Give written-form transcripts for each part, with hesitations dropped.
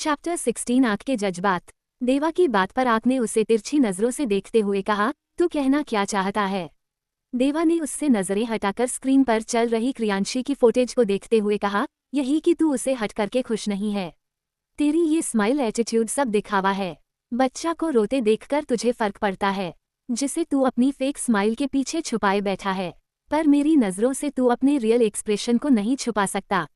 Chapter 16 आँख के जज्बात। देवा की बात पर आँख ने उसे तिरछी नजरों से देखते हुए कहा, तू कहना क्या चाहता है? देवा ने उससे नजरें हटाकर स्क्रीन पर चल रही क्रियांशी की फुटेज को देखते हुए कहा, यही कि तू उसे हट करके खुश नहीं है। तेरी ये स्माइल एटीट्यूड सब दिखावा है। बच्चा को रोते देखकर तुझे फर्क पड़ता है, जिसे तू अपनी फेक स्माइल के पीछे छुपाए बैठा है, पर मेरी नजरों से तू अपने रियल एक्सप्रेशन को नहीं छुपा सकता।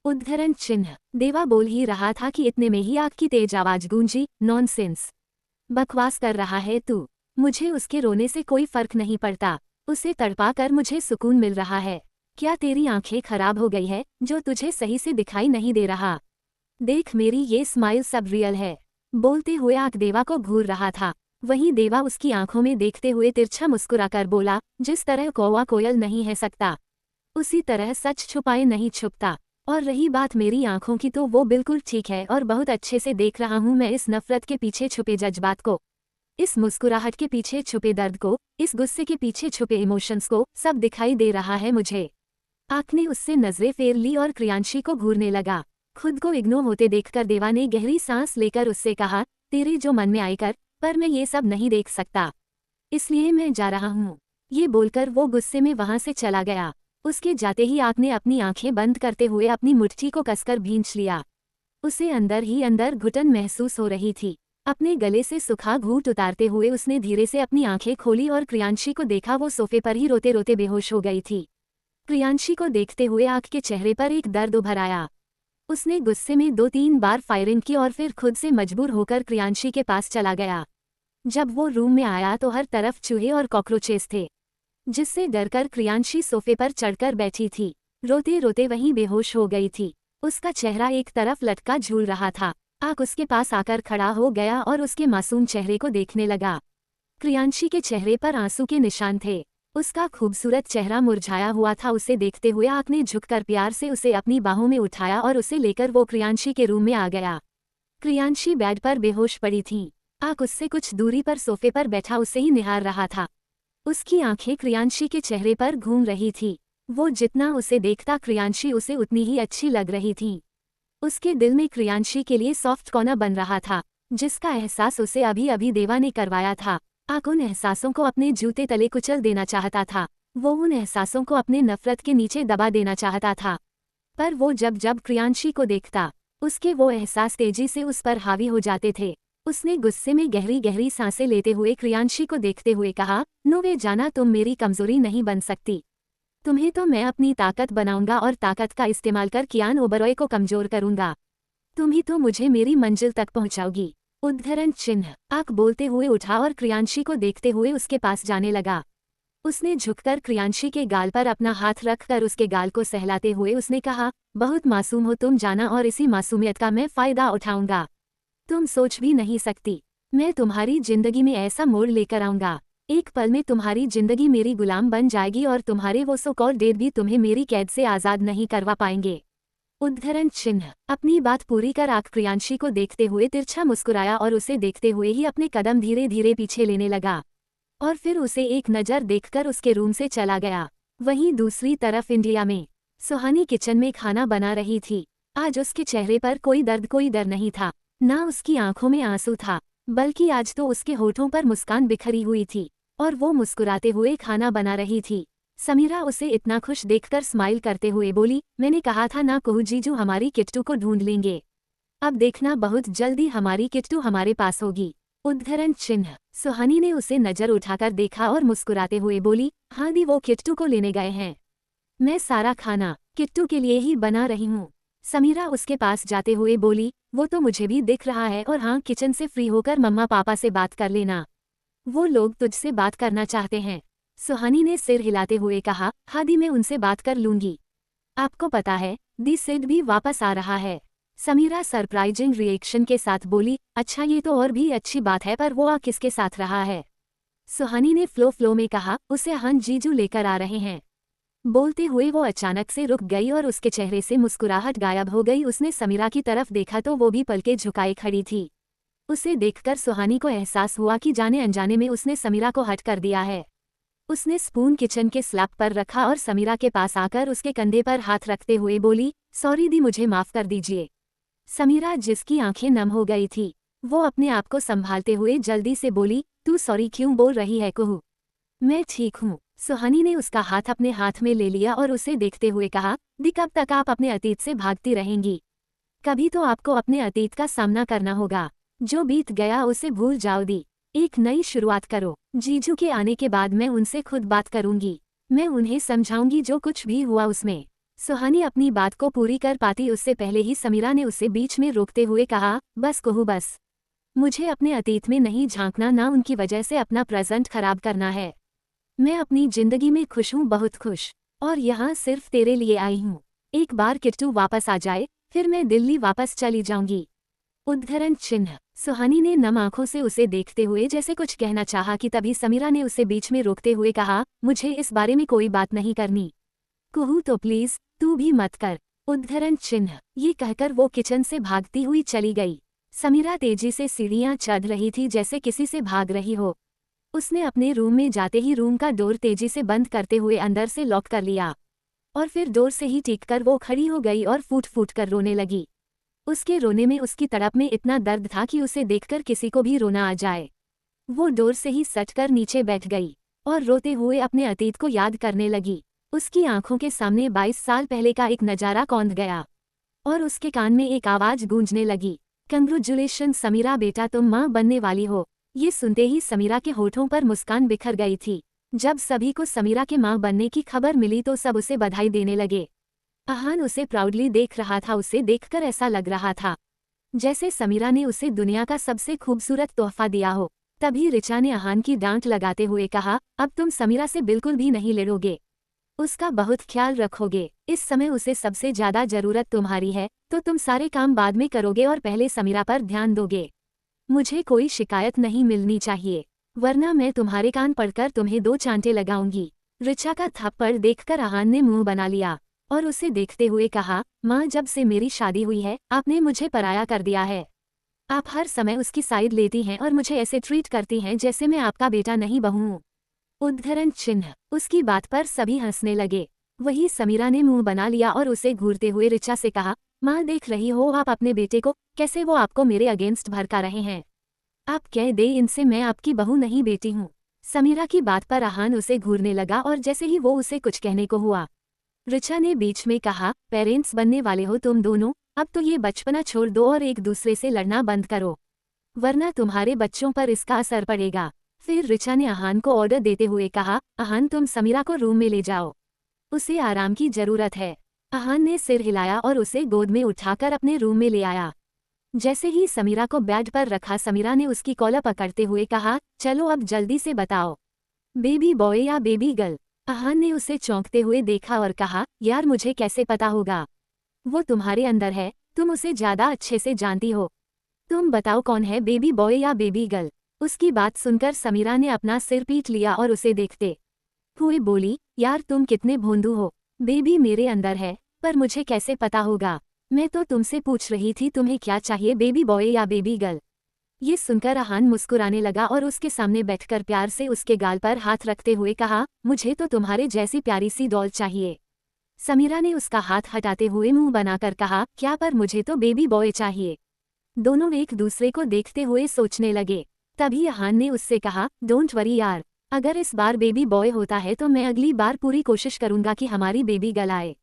उद्धरण चिन्ह। देवा बोल ही रहा था कि इतने में ही आग की तेज आवाज गूंजी, नॉनसेंस। बकवास कर रहा है तू। मुझे उसके रोने से कोई फर्क नहीं पड़ता, उसे तड़पा कर मुझे सुकून मिल रहा है। क्या तेरी आंखें खराब हो गई है जो तुझे सही से दिखाई नहीं दे रहा? देख मेरी ये स्माइल सब रियल है। बोलते हुए आग देवा को घूर रहा था। वहीं देवा उसकी आंखों में देखते हुए तिरछा मुस्कुराकर बोला, जिस तरह कौवा कोयल नहीं है सकता, उसी तरह सच छुपाए नहीं छुपता। और रही बात मेरी आंखों की तो वो बिल्कुल ठीक है और बहुत अच्छे से देख रहा हूँ मैं इस नफरत के पीछे छुपे जज्बात को, इस मुस्कुराहट के पीछे छुपे दर्द को, इस गुस्से के पीछे छुपे इमोशंस को, सब दिखाई दे रहा है मुझे। आँख ने उससे नजरें फेर ली और क्रियांशी को घूरने लगा। खुद को इग्नोर होते देखकर देवा ने गहरी सांस लेकर उससे कहा, तेरे जो मन में आए कर, पर मैं ये सब नहीं देख सकता, इसलिए मैं जा रहा हूँ। ये बोलकर वो गुस्से में वहां से चला गया। उसके जाते ही आग ने अपनी आंखें बंद करते हुए अपनी मुट्ठी को कसकर भींच लिया। उसे अंदर ही अंदर घुटन महसूस हो रही थी। अपने गले से सूखा घूंट उतारते हुए उसने धीरे से अपनी आंखें खोली और क्रियांशी को देखा। वो सोफे पर ही रोते रोते बेहोश हो गई थी। क्रियांशी को देखते हुए आग के चेहरे पर एक दर्द उभर आया। उसने गुस्से में 2-3 बार फायरिंग की और फिर खुद से मजबूर होकर क्रियांशी के पास चला गया। जब वो रूम में आया तो हर तरफ चूहे और कॉकरोचेस थे, जिससे डरकर क्रियांशी सोफे पर चढ़कर बैठी थी। रोते रोते वहीं बेहोश हो गई थी। उसका चेहरा एक तरफ लटका झूल रहा था। आग उसके पास आकर खड़ा हो गया और उसके मासूम चेहरे को देखने लगा। क्रियांशी के चेहरे पर आंसू के निशान थे। उसका खूबसूरत चेहरा मुरझाया हुआ था। उसे देखते हुए आग ने झुककर प्यार से उसे अपनी बाहों में उठाया और उसे लेकर वो क्रियांशी के रूम में आ गया। क्रियांशी बेड पर बेहोश पड़ी थी। आग उससे कुछ दूरी पर सोफे पर बैठा उसे ही निहार रहा था। उसकी आंखें क्रियांशी के चेहरे पर घूम रही थी। वो जितना उसे देखता क्रियांशी उसे उतनी ही अच्छी लग रही थी। उसके दिल में क्रियांशी के लिए सॉफ्ट कॉर्नर बन रहा था, जिसका एहसास उसे अभी अभी देवा ने करवाया था। आग उन एहसासों को अपने जूते तले कुचल देना चाहता था। वो उन एहसासों को अपने नफरत के नीचे दबा देना चाहता था। पर वो जब जब क्रियांशी को देखता, उसके वो एहसास तेजी से उस पर हावी हो जाते थे। उसने गुस्से में गहरी गहरी सांसें लेते हुए क्रियांशी को देखते हुए कहा, नो वे जाना, तुम मेरी कमजोरी नहीं बन सकती। तुम्हें तो मैं अपनी ताकत बनाऊंगा और ताकत का इस्तेमाल कर कियान ओबरॉय को कमजोर करूंगा। तुम ही तो मुझे मेरी मंजिल तक पहुंचाओगी। उद्धरण चिन्ह। आग बोलते हुए उठा और क्रियांशी को देखते हुए उसके पास जाने लगा। उसने झुककर क्रियांशी के गाल पर अपना हाथ रखकर उसके गाल को सहलाते हुए उसने कहा, बहुत मासूम हो तुम जाना, और इसी मासूमियत का मैं फायदा उठाऊंगा। तुम सोच भी नहीं सकती, मैं तुम्हारी जिंदगी में ऐसा मोड़ लेकर आऊंगा। एक पल में तुम्हारी जिंदगी मेरी गुलाम बन जाएगी और तुम्हारे वो सो कॉल्ड डेट भी तुम्हें मेरी कैद से आजाद नहीं करवा पाएंगे। उद्धरण चिन्ह। अपनी बात पूरी कर आग क्रियांशी को देखते हुए तिरछा मुस्कुराया और उसे देखते हुए ही अपने कदम धीरे धीरे पीछे लेने लगा और फिर उसे एक नज़र देखकर उसके रूम से चला गया। वहीं दूसरी तरफ इंडिया में सुहानी किचन में खाना बना रही थी। आज उसके चेहरे पर कोई दर्द कोई डर नहीं था, ना उसकी आंखों में आंसू था, बल्कि आज तो उसके होठों पर मुस्कान बिखरी हुई थी और वो मुस्कुराते हुए खाना बना रही थी। समीरा उसे इतना खुश देखकर स्माइल करते हुए बोली, मैंने कहा था ना कहू जीजू हमारी किट्टू को ढूंढ लेंगे। अब देखना बहुत जल्दी हमारी किट्टू हमारे पास होगी। उद्धरण चिन्ह। सुहानी ने उसे नजर उठाकर देखा और मुस्कुराते हुए बोली, हाँ दी, वो किट्टू को लेने गए हैं। मैं सारा खाना किट्टू के लिए ही बना रही हूँ। समीरा उसके पास जाते हुए बोली, वो तो मुझे भी दिख रहा है, और हाँ, किचन से फ्री होकर मम्मा पापा से बात कर लेना, वो लोग तुझसे बात करना चाहते हैं। सुहानी ने सिर हिलाते हुए कहा, हाँ दी, मैं उनसे बात कर लूंगी। आपको पता है दी सिड भी वापस आ रहा है। समीरा सरप्राइजिंग रिएक्शन के साथ बोली, अच्छा ये तो और भी अच्छी बात है, पर वो आ किसके साथ रहा है? सुहानी ने फ्लो में कहा, उसे हाँ जीजू लेकर आ रहे हैं। बोलते हुए वो अचानक से रुक गई और उसके चेहरे से मुस्कुराहट गायब हो गई। उसने समीरा की तरफ देखा तो वो भी पलके झुकाए खड़ी थी। उसे देखकर सुहानी को एहसास हुआ कि जाने अनजाने में उसने समीरा को हट कर दिया है। उसने स्पून किचन के स्लैब पर रखा और समीरा के पास आकर उसके कंधे पर हाथ रखते हुए बोली, सॉरी दी, मुझे माफ कर दीजिए। समीरा, जिसकी आंखें नम हो गई थी, वो अपने आप को संभालते हुए जल्दी से बोली, तू सॉरी क्यों बोल रही है कुहू? मैं ठीक हूँ। सुहानी ने उसका हाथ अपने हाथ में ले लिया और उसे देखते हुए कहा, दी कब तक आप अपने अतीत से भागती रहेंगी? कभी तो आपको अपने अतीत का सामना करना होगा। जो बीत गया उसे भूल जाओ दी। एक नई शुरुआत करो। जीजू के आने के बाद मैं उनसे खुद बात करूंगी। मैं उन्हें समझाऊंगी जो कुछ भी हुआ उसमें। सुहानी अपनी बात को पूरी कर पाती उससे पहले ही समीरा ने उसे बीच में रोकते हुए कहा, बस कहू बस। मुझे अपने अतीत में नहीं झांकना, ना उनकी वजह से अपना प्रेजेंट खराब करना है। मैं अपनी जिंदगी में खुश हूँ, बहुत खुश। और यहाँ सिर्फ तेरे लिए आई हूँ। एक बार किट्टू वापस आ जाए, फिर मैं दिल्ली वापस चली जाऊंगी। उद्धरण चिन्ह। सुहानी ने नम आंखों से उसे देखते हुए जैसे कुछ कहना चाहा कि तभी समीरा ने उसे बीच में रोकते हुए कहा, मुझे इस बारे में कोई बात नहीं करनी। कुहू तो प्लीज तू भी मत कर। उद्धरण चिन्ह। ये कहकर वो किचन से भागती हुई चली गई। समीरा तेजी से सीढ़ियां चढ़ रही थी जैसे किसी से भाग रही हो। उसने अपने रूम में जाते ही रूम का डोर तेजी से बंद करते हुए अंदर से लॉक कर लिया और फिर डोर से ही टिककर वो खड़ी हो गई और फूट फूट कर रोने लगी। उसके रोने में, उसकी तड़प में इतना दर्द था कि उसे देखकर किसी को भी रोना आ जाए। वो डोर से ही सटकर नीचे बैठ गई और रोते हुए अपने अतीत को याद करने लगी। उसकी आंखों के सामने 22 साल पहले का एक नजारा कौंध गया और उसके कान में एक आवाज गूंजने लगी, कंग्रेचुलेशन समीरा बेटा, तुम माँ बनने वाली हो। ये सुनते ही समीरा के होठों पर मुस्कान बिखर गई थी। जब सभी को समीरा के माँ बनने की खबर मिली तो सब उसे बधाई देने लगे। अहान उसे प्राउडली देख रहा था। उसे देखकर ऐसा लग रहा था जैसे समीरा ने उसे दुनिया का सबसे खूबसूरत तोहफा दिया हो। तभी रिचा ने अहान की डांट लगाते हुए कहा, अब तुम समीरा से बिल्कुल भी नहीं लड़ोगे, उसका बहुत ख्याल रखोगे। इस समय उसे सबसे ज्यादा जरूरत तुम्हारी है, तो तुम सारे काम बाद में करोगे और पहले समीरा पर ध्यान दोगे। मुझे कोई शिकायत नहीं मिलनी चाहिए, वरना मैं तुम्हारे कान पड़कर तुम्हें 2 चांटे लगाऊंगी। रिचा का थप्पड़ देखकर अहान ने मुंह बना लिया और उसे देखते हुए कहा, माँ, जब से मेरी शादी हुई है आपने मुझे पराया कर दिया है। आप हर समय उसकी साइड लेती हैं और मुझे ऐसे ट्रीट करती हैं जैसे मैं आपका बेटा नहीं बहू हूँ। उद्धरण चिन्ह। उसकी बात पर सभी हंसने लगे। वही समीरा ने मुंह बना लिया और उसे घूरते हुए रिचा से कहा, माँ, देख रही हो आप अपने बेटे को, कैसे वो आपको मेरे अगेंस्ट भड़का रहे हैं। आप कह दे इनसे मैं आपकी बहू नहीं बेटी हूँ। समीरा की बात पर अहान उसे घूरने लगा और जैसे ही वो उसे कुछ कहने को हुआ, रिचा ने बीच में कहा, पेरेंट्स बनने वाले हो तुम दोनों, अब तो ये बचपना छोड़ दो और एक दूसरे से लड़ना बंद करो, वरना तुम्हारे बच्चों पर इसका असर पड़ेगा। फिर रिचा ने अहान को ऑर्डर देते हुए कहा, अहान तुम समीरा को रूम में ले जाओ, उसे आराम की जरूरत है। अहान ने सिर हिलाया और उसे गोद में उठाकर अपने रूम में ले आया। जैसे ही समीरा को बेड पर रखा, समीरा ने उसकी कॉलर पकड़ते हुए कहा, चलो अब जल्दी से बताओ, बेबी बॉय या बेबी गर्ल। अहान ने उसे चौंकते हुए देखा और कहा, यार मुझे कैसे पता होगा, वो तुम्हारे अंदर है, तुम उसे ज्यादा अच्छे से जानती हो। तुम बताओ कौन है, बेबी बॉय या बेबी गर्ल। उसकी बात सुनकर समीरा ने अपना सिर पीट लिया और उसे देखते हुए बोली, यार तुम कितने भोंदू हो, बेबी मेरे अंदर है, पर मुझे कैसे पता होगा। मैं तो तुमसे पूछ रही थी तुम्हें क्या चाहिए, बेबी बॉय या बेबी गर्ल। ये सुनकर अहान मुस्कुराने लगा और उसके सामने बैठकर प्यार से उसके गाल पर हाथ रखते हुए कहा, मुझे तो तुम्हारे जैसी प्यारी सी डॉल चाहिए। समीरा ने उसका हाथ हटाते हुए मुंह बनाकर कहा, क्या, पर मुझे तो बेबी बॉय चाहिए। दोनों एक दूसरे को देखते हुए सोचने लगे। तभी अहान ने उससे कहा, डोंट वरी यार, अगर इस बार बेबी बॉय होता है तो मैं अगली बार पूरी कोशिश करूंगा कि हमारी बेबी गर्ल आए।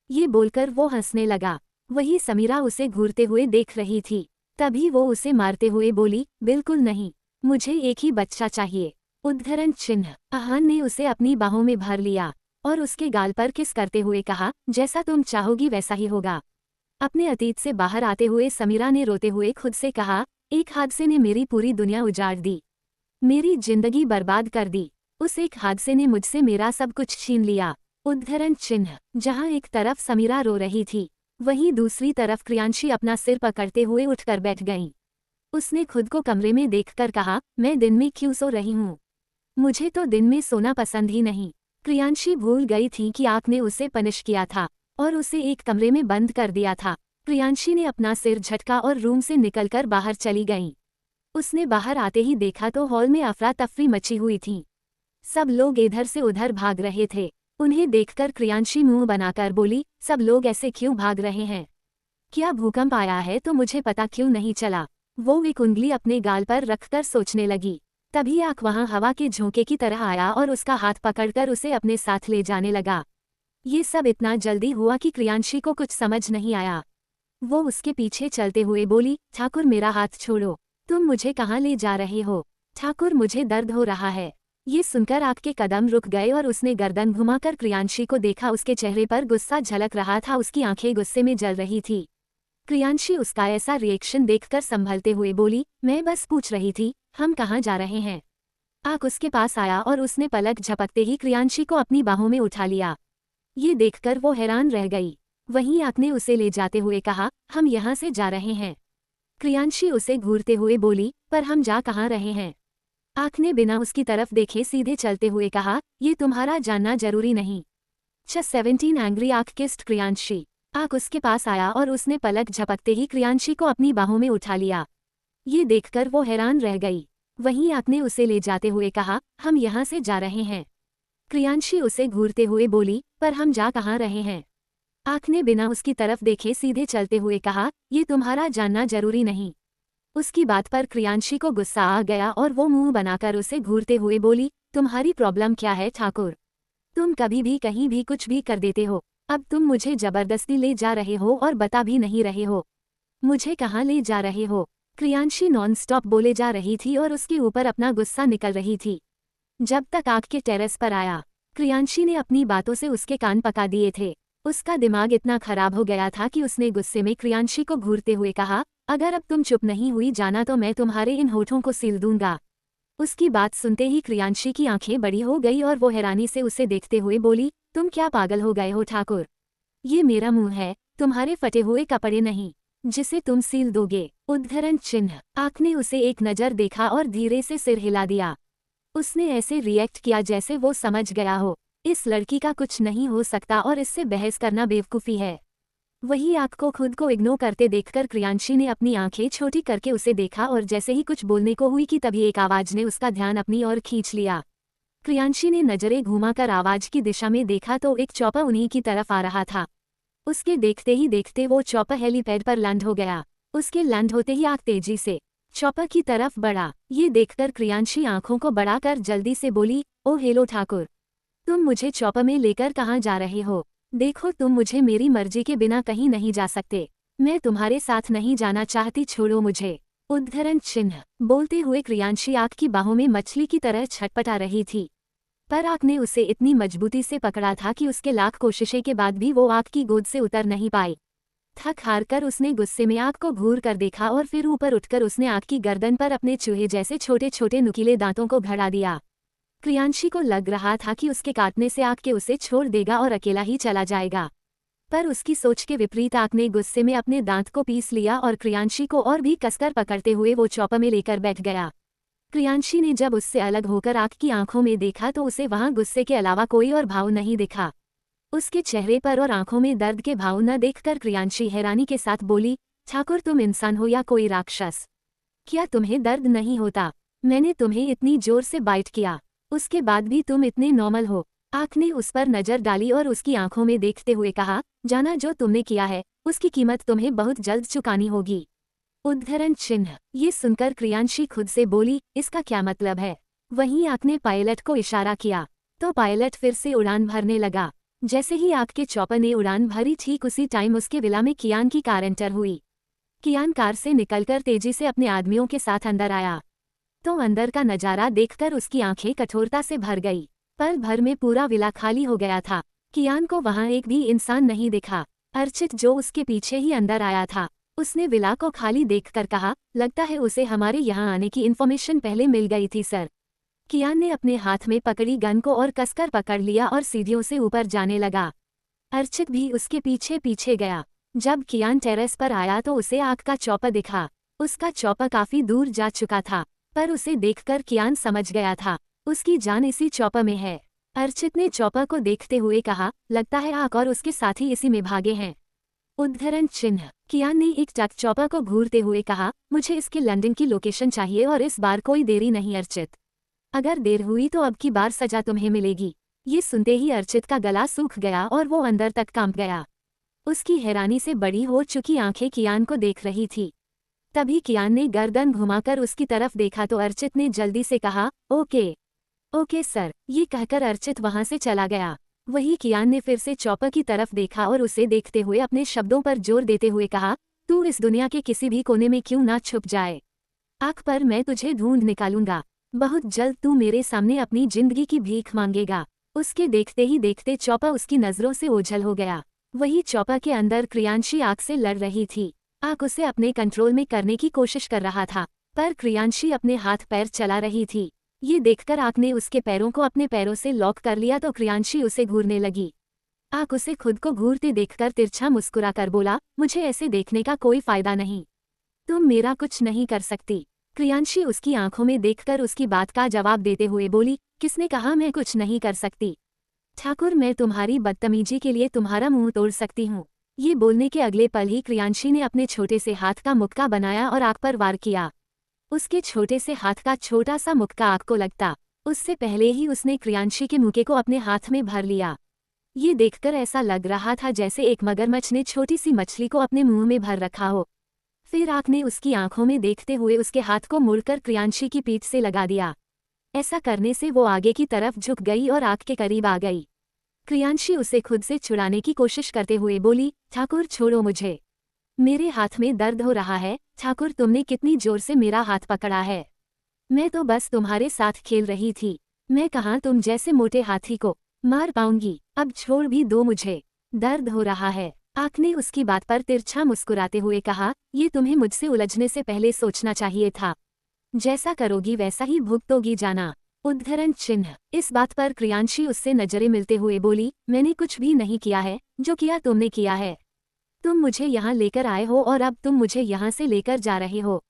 ये बोलकर वो हंसने लगा। वही समीरा उसे घूरते हुए देख रही थी। तभी वो उसे मारते हुए बोली, बिल्कुल नहीं, मुझे एक ही बच्चा चाहिए। उद्धरण चिन्ह। अहान ने उसे अपनी बाहों में भर लिया और उसके गाल पर किस करते हुए कहा, जैसा तुम चाहोगी वैसा ही होगा। अपने अतीत से बाहर आते हुए समीरा ने रोते हुए खुद से कहा, एक हादसे ने मेरी पूरी दुनिया उजाड़ दी, मेरी जिंदगी बर्बाद कर दी। उस एक हादसे ने मुझसे मेरा सब कुछ छीन लिया। उद्धरण चिन्ह। जहां एक तरफ समीरा रो रही थी, वहीं दूसरी तरफ क्रियांशी अपना सिर पकड़ते हुए उठकर बैठ गईं। उसने खुद को कमरे में देखकर कहा, मैं दिन में क्यों सो रही हूँ, मुझे तो दिन में सोना पसंद ही नहीं। क्रियांशी भूल गई थी कि आग ने उसे पनिश किया था और उसे एक कमरे में बंद कर दिया था। क्रियांशी ने अपना सिर झटका और रूम से निकलकर बाहर चली गईं। उसने बाहर आते ही देखा तो हॉल में अफरा तफरी मची हुई थी। सब लोग इधर से उधर भाग रहे थे। उन्हें देखकर क्रियांशी मुंह बनाकर बोली, सब लोग ऐसे क्यों भाग रहे हैं, क्या भूकंप आया है तो मुझे पता क्यों नहीं चला। वो एक उंगली अपने गाल पर रखकर सोचने लगी। तभी आक वहां हवा के झोंके की तरह आया और उसका हाथ पकड़कर उसे अपने साथ ले जाने लगा। ये सब इतना जल्दी हुआ कि क्रियांशी को कुछ समझ नहीं आया। वो उसके पीछे चलते हुए बोली, ठाकुर मेरा हाथ छोड़ो, तुम मुझे कहाँ ले जा रहे हो? ठाकुर मुझे दर्द हो रहा है। ये सुनकर आक के कदम रुक गए और उसने गर्दन घुमाकर क्रियांशी को देखा। उसके चेहरे पर गुस्सा झलक रहा था, उसकी आंखें गुस्से में जल रही थी। क्रियांशी उसका ऐसा रिएक्शन देखकर संभलते हुए बोली, मैं बस पूछ रही थी, हम कहाँ जा रहे हैं? आक उसके पास आया और उसने पलक झपकते ही क्रियांशी को अपनी बाहों में उठा लिया। ये देखकर वो हैरान रह गई। वहीं आक ने उसे ले जाते हुए कहा, हम यहाँ से जा रहे हैं। क्रियांशी उसे घूरते हुए बोली, पर हम जा कहाँ रहे हैं? आक ने बिना उसकी तरफ देखे सीधे चलते हुए कहा, ये तुम्हारा जानना जरूरी नहीं। 17 एंग्री आक किस्ड क्रियांशी। आक उसके पास आया और उसने पलक झपकते ही क्रियांशी को अपनी बाहों में उठा लिया। ये देखकर वो हैरान रह गई। वहीं आक ने उसे ले जाते हुए कहा, हम यहाँ से जा रहे हैं। क्रियांशी उसे घूरते हुए बोली, पर हम जा कहाँ रहे हैं? आक ने बिना उसकी तरफ देखे सीधे चलते हुए कहा, ये तुम्हारा जानना जरूरी नहीं। उसकी बात पर क्रियांशी को गुस्सा आ गया और वो मुंह बनाकर उसे घूरते हुए बोली, तुम्हारी प्रॉब्लम क्या है ठाकुर? तुम कभी भी कहीं भी कुछ भी कर देते हो। अब तुम मुझे जबरदस्ती ले जा रहे हो और बता भी नहीं रहे हो। मुझे कहाँ ले जा रहे हो? क्रियांशी नॉन स्टॉप बोले जा रही थी और उसके ऊपर अपना गुस्सा निकल रही थी। जब तक आग के टेरेस पर आया, क्रियांशी ने अपनी बातों से उसके कान पका दिए थे। उसका दिमाग इतना खराब हो गया था कि उसने गुस्से में क्रियांशी को घूरते हुए कहा, अगर अब तुम चुप नहीं हुई जाना तो मैं तुम्हारे इन होठों को सील दूंगा। उसकी बात सुनते ही क्रियांशी की आंखें बड़ी हो गई और वो हैरानी से उसे देखते हुए बोली, तुम क्या पागल हो गए हो ठाकुर? ये मेरा मुंह है, तुम्हारे फटे हुए कपड़े नहीं, जिसे तुम सील दोगे। उद्धरण चिन्ह। आक ने उसे एक नजर देखा और धीरे से सिर हिला दिया। उसने ऐसे रिएक्ट किया जैसे वो समझ गया हो, इस लड़की का कुछ नहीं हो सकता और इससे बहस करना बेवकूफ़ी है। वही आक को खुद को इग्नोर करते देखकर क्रियांशी ने अपनी आंखें छोटी करके उसे देखा और जैसे ही कुछ बोलने को हुई कि तभी एक आवाज ने उसका ध्यान अपनी ओर खींच लिया। क्रियांशी ने नजरें घुमाकर आवाज की दिशा में देखा तो एक चौपर उन्हीं की तरफ आ रहा था। उसके देखते ही देखते वो चौपर हेलीपैड पर लैंड हो गया। उसके लैंड होते ही आग तेजी से चौपर की तरफ बढ़ा। ये देखकर क्रियांशी आंखों को बढ़ाकर जल्दी से बोली, ओ हेलो ठाकुर, तुम मुझे चौपर में लेकर कहाँ जा रहे हो? देखो तुम मुझे मेरी मर्जी के बिना कहीं नहीं जा सकते। मैं तुम्हारे साथ नहीं जाना चाहती, छोड़ो मुझे। उद्धरण चिन्ह। बोलते हुए क्रियांशी आग की बाहों में मछली की तरह छटपटा रही थी, पर आग ने उसे इतनी मजबूती से पकड़ा था कि उसके लाख कोशिशें के बाद भी वो आग की गोद से उतर नहीं पाई। थक हार कर उसने गुस्से में आग को घूर कर देखा और फिर ऊपर उठकर उसने आग की गर्दन पर अपने चूहे जैसे छोटे छोटे नुकीले दांतों को गड़ा दिया। क्रियांशी को लग रहा था कि उसके काटने से आग के उसे छोड़ देगा और अकेला ही चला जाएगा, पर उसकी सोच के विपरीत आग ने गुस्से में अपने दांत को पीस लिया और क्रियांशी को और भी कसकर पकड़ते हुए वो चौपर में लेकर बैठ गया। क्रियांशी ने जब उससे अलग होकर आग की आंखों में देखा तो उसे वहां गुस्से के अलावा कोई और भाव नहीं दिखा। उसके चेहरे पर और आंखों में दर्द के भाव न देखकर क्रियांशी हैरानी के साथ बोली, ठाकुर तुम इंसान हो या कोई राक्षस? क्या तुम्हें दर्द नहीं होता? मैंने तुम्हें इतनी जोर से बाइट किया, उसके बाद भी तुम इतने नॉर्मल हो। आग ने उस पर नजर डाली और उसकी आंखों में देखते हुए कहा, जाना जो तुमने किया है उसकी कीमत तुम्हें बहुत जल्द चुकानी होगी। उद्धरण चिन्ह। ये सुनकर क्रियांशी खुद से बोली, इसका क्या मतलब है? वहीं आग ने पायलट को इशारा किया तो पायलट फिर से उड़ान भरने लगा। जैसे ही आग के चौपर ने उड़ान भरी, ठीक उसी टाइम उसके विला में कियान की कार एंटर हुई। कियान कार से निकलकर तेजी से अपने आदमियों के साथ अंदर आया तो अंदर का नजारा देखकर उसकी आंखें कठोरता से भर गई। पल भर में पूरा विला खाली हो गया था। कियान को वहां एक भी इंसान नहीं दिखा। अर्चित जो उसके पीछे ही अंदर आया था, उसने विला को खाली देखकर कहा, लगता है उसे हमारे यहाँ आने की इन्फॉर्मेशन पहले मिल गई थी सर। कियान ने अपने हाथ में पकड़ी गन को और कसकर पकड़ लिया और सीढ़ियों से ऊपर जाने लगा। अर्चित भी उसके पीछे पीछे गया। जब कियान टेरेस पर आया तो उसे आग का चौपर दिखा। उसका चौपर काफी दूर जा चुका था, पर उसे देखकर कियान समझ गया था उसकी जान इसी चौपर में है। अर्चित ने चौपर को देखते हुए कहा, लगता है आग और उसके साथी इसी में भागे हैं। उद्धरण चिन्ह। कियान ने एक टक चौपर को घूरते हुए कहा, मुझे इसके लंदन की लोकेशन चाहिए और इस बार कोई देरी नहीं अर्चित। अगर देर हुई तो अब की बार सजा तुम्हें मिलेगी। ये सुनते ही अर्चित का गला सूख गया और वो अंदर तक कांप गया। उसकी हैरानी से बड़ी हो चुकी आंखें कियान को देख रही थी। तभी कियान ने गर्दन घुमाकर उसकी तरफ देखा तो अर्चित ने जल्दी से कहा, ओके ओके सर। ये कहकर अर्चित वहां से चला गया। वही कियान ने फिर से चॉपर की तरफ देखा और उसे देखते हुए अपने शब्दों पर जोर देते हुए कहा, तू इस दुनिया के किसी भी कोने में क्यों ना छुप जाए, आंख पर मैं तुझे ढूंढ निकालूंगा। बहुत जल्द तू मेरे सामने अपनी जिंदगी की भीख मांगेगा। उसके देखते ही देखते चौपा उसकी नजरों से ओझल हो गया। वही चौपा के अंदर क्रियांशी आग से लड़ रही थी। आग उसे अपने कंट्रोल में करने की कोशिश कर रहा था, पर क्रियांशी अपने हाथ पैर चला रही थी। ये देखकर आग ने उसके पैरों को अपने पैरों से लॉक कर लिया तो क्रियांशी उसे घूरने लगी। आग उसे खुद को घूरते देखकर तिरछा मुस्कुराकर बोला, मुझे ऐसे देखने का कोई फायदा नहीं, तुम मेरा कुछ नहीं कर सकती। क्रियांशी उसकी आंखों में देखकर उसकी बात का जवाब देते हुए बोली, किसने कहा मैं कुछ नहीं कर सकती? ठाकुर, मैं तुम्हारी बदतमीजी के लिए तुम्हारा मुंह तोड़ सकती हूँ। ये बोलने के अगले पल ही क्रियांशी ने अपने छोटे से हाथ का मुक्का बनाया और आग पर वार किया। उसके छोटे से हाथ का छोटा सा मुक्का आग को लगता, उससे पहले ही उसने क्रियांशी के मुक्के को अपने हाथ में भर लिया। ये देखकर ऐसा लग रहा था जैसे एक मगरमच्छ ने छोटी सी मछली को अपने मुंह में भर रखा हो। फिर आग ने उसकी आंखों में देखते हुए उसके हाथ को मुड़कर क्रियांशी की पीठ से लगा दिया। ऐसा करने से वो आगे की तरफ झुक गई और आग के करीब आ गई। क्रियांशी उसे खुद से छुड़ाने की कोशिश करते हुए बोली, ठाकुर छोड़ो मुझे, मेरे हाथ में दर्द हो रहा है। ठाकुर, तुमने कितनी जोर से मेरा हाथ पकड़ा है? मैं तो बस तुम्हारे साथ खेल रही थी। मैं कहाँ तुम जैसे मोटे हाथी को मार पाऊंगी। अब छोड़ भी दो मुझे, दर्द हो रहा है। आग ने उसकी बात पर तिरछा मुस्कुराते हुए कहा, ये तुम्हें मुझसे उलझने से पहले सोचना चाहिए था। जैसा करोगी वैसा ही भुगतोगी जाना। उद्धरण चिन्ह। इस बात पर क्रियांशी उससे नजरें मिलते हुए बोली, मैंने कुछ भी नहीं किया है, जो किया तुमने किया है। तुम मुझे यहाँ लेकर आए हो और अब तुम मुझे यहाँ से लेकर जा रहे हो।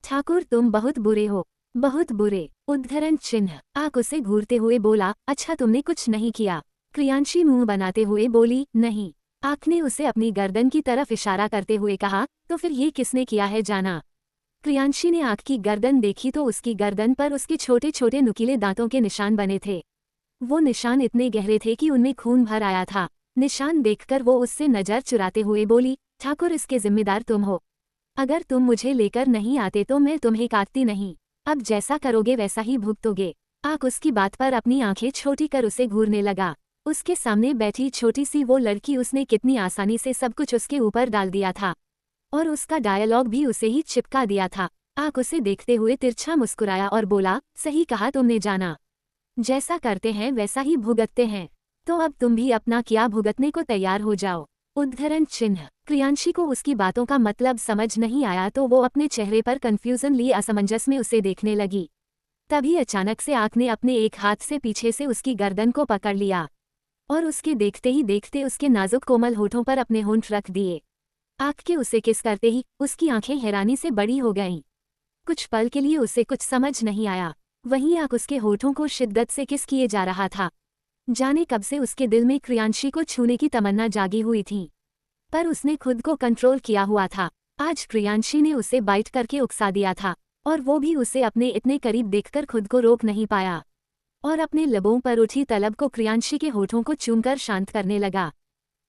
ठाकुर, तुम बहुत बुरे हो, बहुत बुरे। उद्धरण चिन्ह। आग उसे घूरते हुए बोला, अच्छा तुमने कुछ नहीं किया? क्रियांशी मुंह बनाते हुए बोली, नहीं। आग ने उसे अपनी गर्दन की तरफ इशारा करते हुए कहा, तो फिर ये किसने किया है जाना? क्रियांशी ने आग की गर्दन देखी तो उसकी गर्दन पर उसके छोटे छोटे नुकीले दांतों के निशान बने थे। वो निशान इतने गहरे थे कि उनमें खून भर आया था। निशान देखकर वो उससे नजर चुराते हुए बोली, ठाकुर, इसके जिम्मेदार तुम हो। अगर तुम मुझे लेकर नहीं आते तो मैं तुम्हें काटती नहीं। अब जैसा करोगे वैसा ही भुगतोगे। आग उसकी बात पर अपनी आंखें छोटी कर उसे घूरने लगा। उसके सामने बैठी छोटी सी वो लड़की, उसने कितनी आसानी से सब कुछ उसके ऊपर डाल दिया था और उसका डायलॉग भी उसे ही चिपका दिया था। आग उसे देखते हुए तिरछा मुस्कुराया और बोला, सही कहा तुमने जाना। जैसा करते हैं वैसा ही भुगतते हैं। तो अब तुम भी अपना क्या भुगतने को तैयार हो जाओ। उद्धरण चिन्ह। क्रियांशी को उसकी बातों का मतलब समझ नहीं आया तो वो अपने चेहरे पर कंफ्यूजन लिए असमंजस में उसे देखने लगी। तभी अचानक से आग ने अपने एक हाथ से पीछे से उसकी गर्दन को पकड़ लिया और उसके देखते ही देखते उसके नाजुक कोमल होठों पर अपने होंठ रख दिए। आग के उसे किस करते ही उसकी आंखें हैरानी से बड़ी हो गईं। कुछ पल के लिए उसे कुछ समझ नहीं आया। वहीं आग उसके होठों को शिद्दत से किस किए जा रहा था। जाने कब से उसके दिल में क्रियांशी को छूने की तमन्ना जागी हुई थी, पर उसने खुद को कंट्रोल किया हुआ था। आज क्रियांशी ने उसे बाइट करके उकसा दिया था और वो भी उसे अपने इतने करीब देखकर खुद को रोक नहीं पाया और अपने लबों पर उठी तलब को क्रियांशी के होठों को चूमकर शांत करने लगा।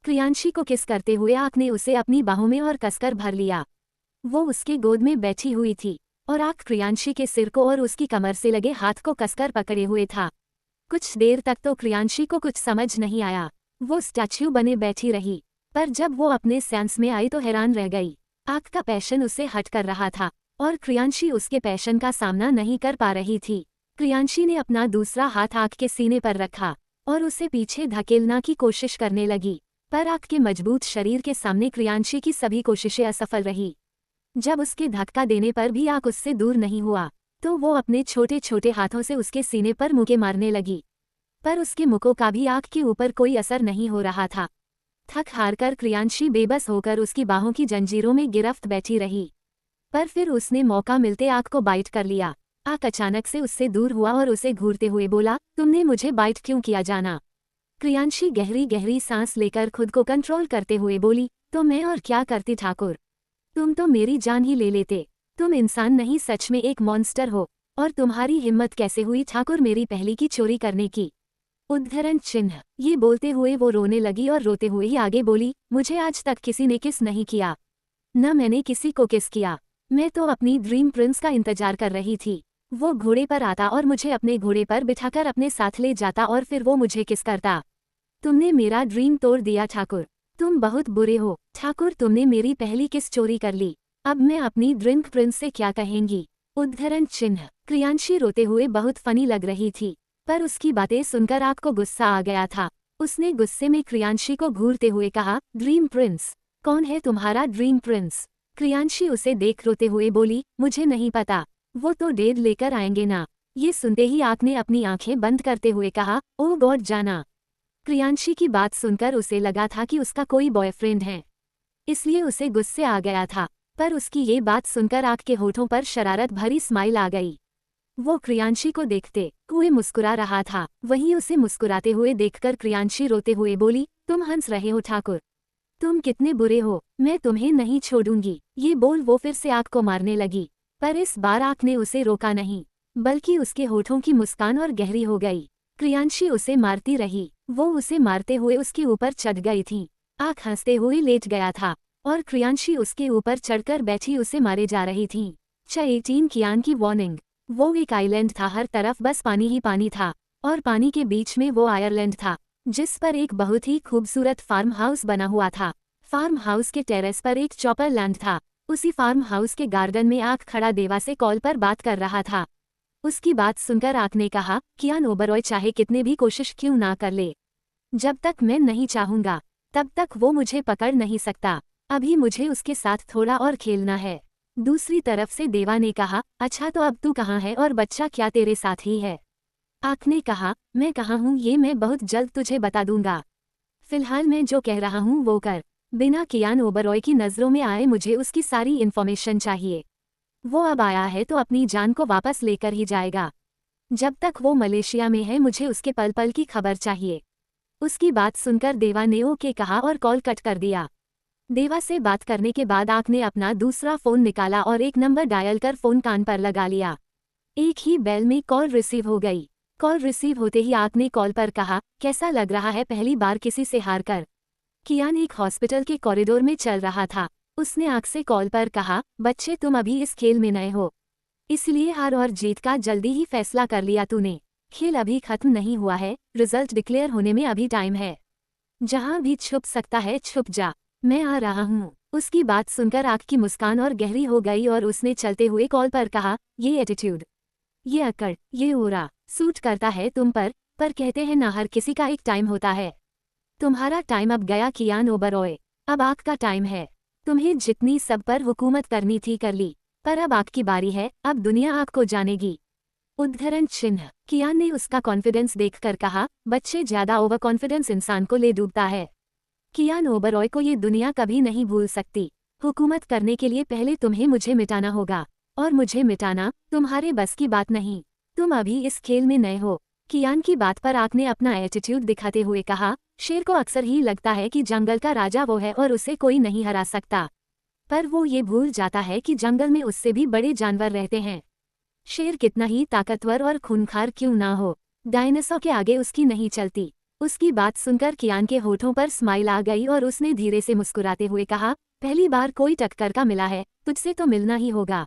क्रियांशी को किस करते हुए आग ने उसे अपनी बाहों में और कसकर भर लिया। वो उसके गोद में बैठी हुई थी और आग क्रियांशी के सिर को और उसकी कमर से लगे हाथ को कसकर पकड़े हुए था। कुछ देर तक तो क्रियांशी को कुछ समझ नहीं आया। वो स्टैच्यू बने बैठी रही, पर जब वो अपने सेंस में आई तो हैरान रह गई। आग का पैशन उसे हट कर रहा था और क्रियांशी उसके पैशन का सामना नहीं कर पा रही थी। क्रियांशी ने अपना दूसरा हाथ आग के सीने पर रखा और उसे पीछे धकेलने की कोशिश करने लगी, पर आग के मजबूत शरीर के सामने क्रियांशी की सभी कोशिशें असफल रही। जब उसके धक्का देने पर भी आग उससे दूर नहीं हुआ तो वो अपने छोटे छोटे हाथों से उसके सीने पर मुक्के मारने लगी, पर उसके मुक्कों का भी आग के ऊपर कोई असर नहीं हो रहा था। थक हार कर क्रियांशी बेबस होकर उसकी बाहों की जंजीरों में गिरफ्त बैठी रही, पर फिर उसने मौका मिलते आग को बाइट कर लिया। आग अचानक से उससे दूर हुआ और उसे घूरते हुए बोला, तुमने मुझे बाइट क्यों किया जाना? क्रियांशी गहरी गहरी सांस लेकर खुद को कंट्रोल करते हुए बोली, तो मैं और क्या करती ठाकुर, तुम तो मेरी जान ही ले लेते। तुम इंसान नहीं, सच में एक मॉन्स्टर हो। और तुम्हारी हिम्मत कैसे हुई ठाकुर मेरी पहली की चोरी करने की? उद्धरण चिन्ह। ये बोलते हुए वो रोने लगी और रोते हुए ही आगे बोली, मुझे आज तक किसी ने किस नहीं किया, न मैंने किसी को किस किया। मैं तो अपनी ड्रीम प्रिंस का इंतजार कर रही थी। वो घोड़े पर आता और मुझे अपने घोड़े पर बिठाकर अपने साथ ले जाता और फिर वो मुझे किस करता। तुमने मेरा ड्रीम तोड़ दिया ठाकुर। तुम बहुत बुरे हो ठाकुर, तुमने मेरी पहली किस चोरी कर ली। अब मैं अपनी ड्रीम प्रिंस से क्या कहेंगी। उद्धरण चिन्ह। क्रियांशी रोते हुए बहुत फनी लग रही थी, पर उसकी बातें सुनकर आग को गुस्सा आ गया था। उसने गुस्से में क्रियांशी को घूरते हुए कहा, ड्रीम प्रिंस? कौन है तुम्हारा ड्रीम प्रिंस? क्रियांशी उसे देख रोते हुए बोली, मुझे नहीं पता, वो तो डेढ़ लेकर आएंगे ना। ये सुनते ही आग ने अपनी आंखें बंद करते हुए कहा, ओह गॉड जाना। क्रियांशी की बात सुनकर उसे लगा था कि उसका कोई बॉयफ्रेंड है, इसलिए उसे गुस्से आ गया था, पर उसकी ये बात सुनकर आग के होठों पर शरारत भरी स्माइल आ गई। वो क्रियांशी को देखते हुए मुस्कुरा रहा था। वहीं उसे मुस्कुराते हुए देखकर क्रियांशी रोते हुए बोली, तुम हंस रहे हो ठाकुर, तुम कितने बुरे हो, मैं तुम्हें नहीं छोड़ूंगी। ये बोल वो फिर से आग को मारने लगी, पर इस बार आग ने उसे रोका नहीं, बल्कि उसके होठों की मुस्कान और गहरी हो गई। क्रियांशी उसे मारती रही, वो उसे मारते हुए उसके ऊपर चढ़ गई थी। आग हंसते हुए लेट गया था और क्रियांशी उसके ऊपर चढ़कर बैठी उसे मारे जा रही थी। 18 कियान की वार्निंग। वो एक आइलैंड था, हर तरफ बस पानी ही पानी था और पानी के बीच में वो आयरलैंड था, जिस पर एक बहुत ही खूबसूरत फार्म हाउस बना हुआ था। फार्म हाउस के टेरेस पर एक चॉपर लैंड था। उसी फार्म हाउस के गार्डन में आग खड़ा देवा से कॉल पर बात कर रहा था। उसकी बात सुनकर आग ने कहा, कियान ओबरॉय चाहे कितने भी कोशिश क्यों ना कर ले, जब तक मैं नहीं चाहूंगा तब तक वो मुझे पकड़ नहीं सकता। अभी मुझे उसके साथ थोड़ा और खेलना है। दूसरी तरफ से देवा ने कहा, अच्छा तो अब तू कहाँ है और बच्चा क्या तेरे साथ ही है? आग ने कहा, मैं कहाँ हूँ ये मैं बहुत जल्द तुझे बता दूंगा, फिलहाल मैं जो कह रहा हूँ वो कर। बिना कियान ओबरॉय की नज़रों में आए मुझे उसकी सारी इन्फॉर्मेशन चाहिए। वो अब आया है तो अपनी जान को वापस लेकर ही जाएगा। जब तक वो मलेशिया में है मुझे उसके पल पल की खबर चाहिए। उसकी बात सुनकर देवा ने ओके कहा और कॉल कट कर दिया। देवा से बात करने के बाद आग ने अपना दूसरा फ़ोन निकाला और एक नंबर डायल कर फ़ोन कान पर लगा लिया। एक ही बेल में कॉल रिसीव हो गई। कॉल रिसीव होते ही आग ने कॉल पर कहा, कैसा लग रहा है पहली बार किसी से हार कर? कियान एक हॉस्पिटल के कॉरिडोर में चल रहा था। उसने आग से कॉल पर कहा, बच्चे तुम अभी इस खेल में नए हो, इसलिए हार और जीत का जल्दी ही फैसला कर लिया तूने। खेल अभी खत्म नहीं हुआ है, रिजल्ट डिक्लेयर होने में अभी टाइम है। जहां भी छुप सकता है छुप जा, मैं आ रहा हूँ। उसकी बात सुनकर आग की मुस्कान और गहरी हो गई और उसने चलते हुए कॉल पर कहा, ये एटीट्यूड, ये अकड़, ये ओरा सूट करता है तुम पर कहते हैं ना हर किसी का एक टाइम होता है। तुम्हारा टाइम अब गया कियान ओबरॉय, अब आग का टाइम है। तुम्हें जितनी सब पर हुकूमत करनी थी कर ली, पर अब आग की बारी है, अब दुनिया आग को जानेगी। उद्धरण चिन्ह। कियान ने उसका कॉन्फिडेंस देखकर कहा, बच्चे ज्यादा ओवर कॉन्फिडेंस इंसान को ले डूबता है। कियान ओबरॉय को ये दुनिया कभी नहीं भूल सकती। हुकूमत करने के लिए पहले तुम्हें मुझे मिटाना होगा, और मुझे मिटाना तुम्हारे बस की बात नहीं। तुम अभी इस खेल में नए हो। कियान की बात पर आग ने अपना एटीट्यूड दिखाते हुए कहा, शेर को अक्सर ही लगता है कि जंगल का राजा वो है और उसे कोई नहीं हरा सकता, पर वो ये भूल जाता है कि जंगल में उससे भी बड़े जानवर रहते हैं। शेर कितना ही ताकतवर और खूंखार क्यों ना हो, डायनासोर के आगे उसकी नहीं चलती। उसकी बात सुनकर कियान के होठों पर स्माइल आ गई और उसने धीरे से मुस्कुराते हुए कहा, पहली बार कोई टक्कर का मिला है, तुझसे तो मिलना ही होगा।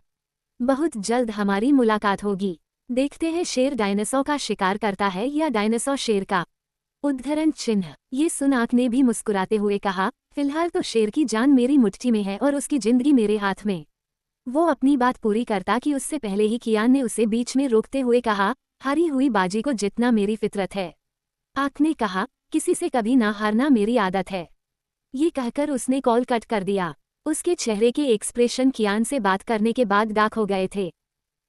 बहुत जल्द हमारी मुलाकात होगी। देखते हैं शेर डायनासोर का शिकार करता है या डायनासोर शेर का। उद्धरण चिन्ह। ये सुन आग ने भी मुस्कुराते हुए कहा, फिलहाल तो शेर की जान मेरी मुट्ठी में है और उसकी जिंदगी मेरे हाथ में। वो अपनी बात पूरी करता कि उससे पहले ही कियान ने उसे बीच में रोकते हुए कहा, हारी हुई बाजी को जितना मेरी फितरत है। आग ने कहा, किसी से कभी ना हारना मेरी आदत है। ये कहकर उसने कॉल कट कर दिया। उसके चेहरे के एक्सप्रेशन कियान से बात करने के बाद डाक हो गए थे।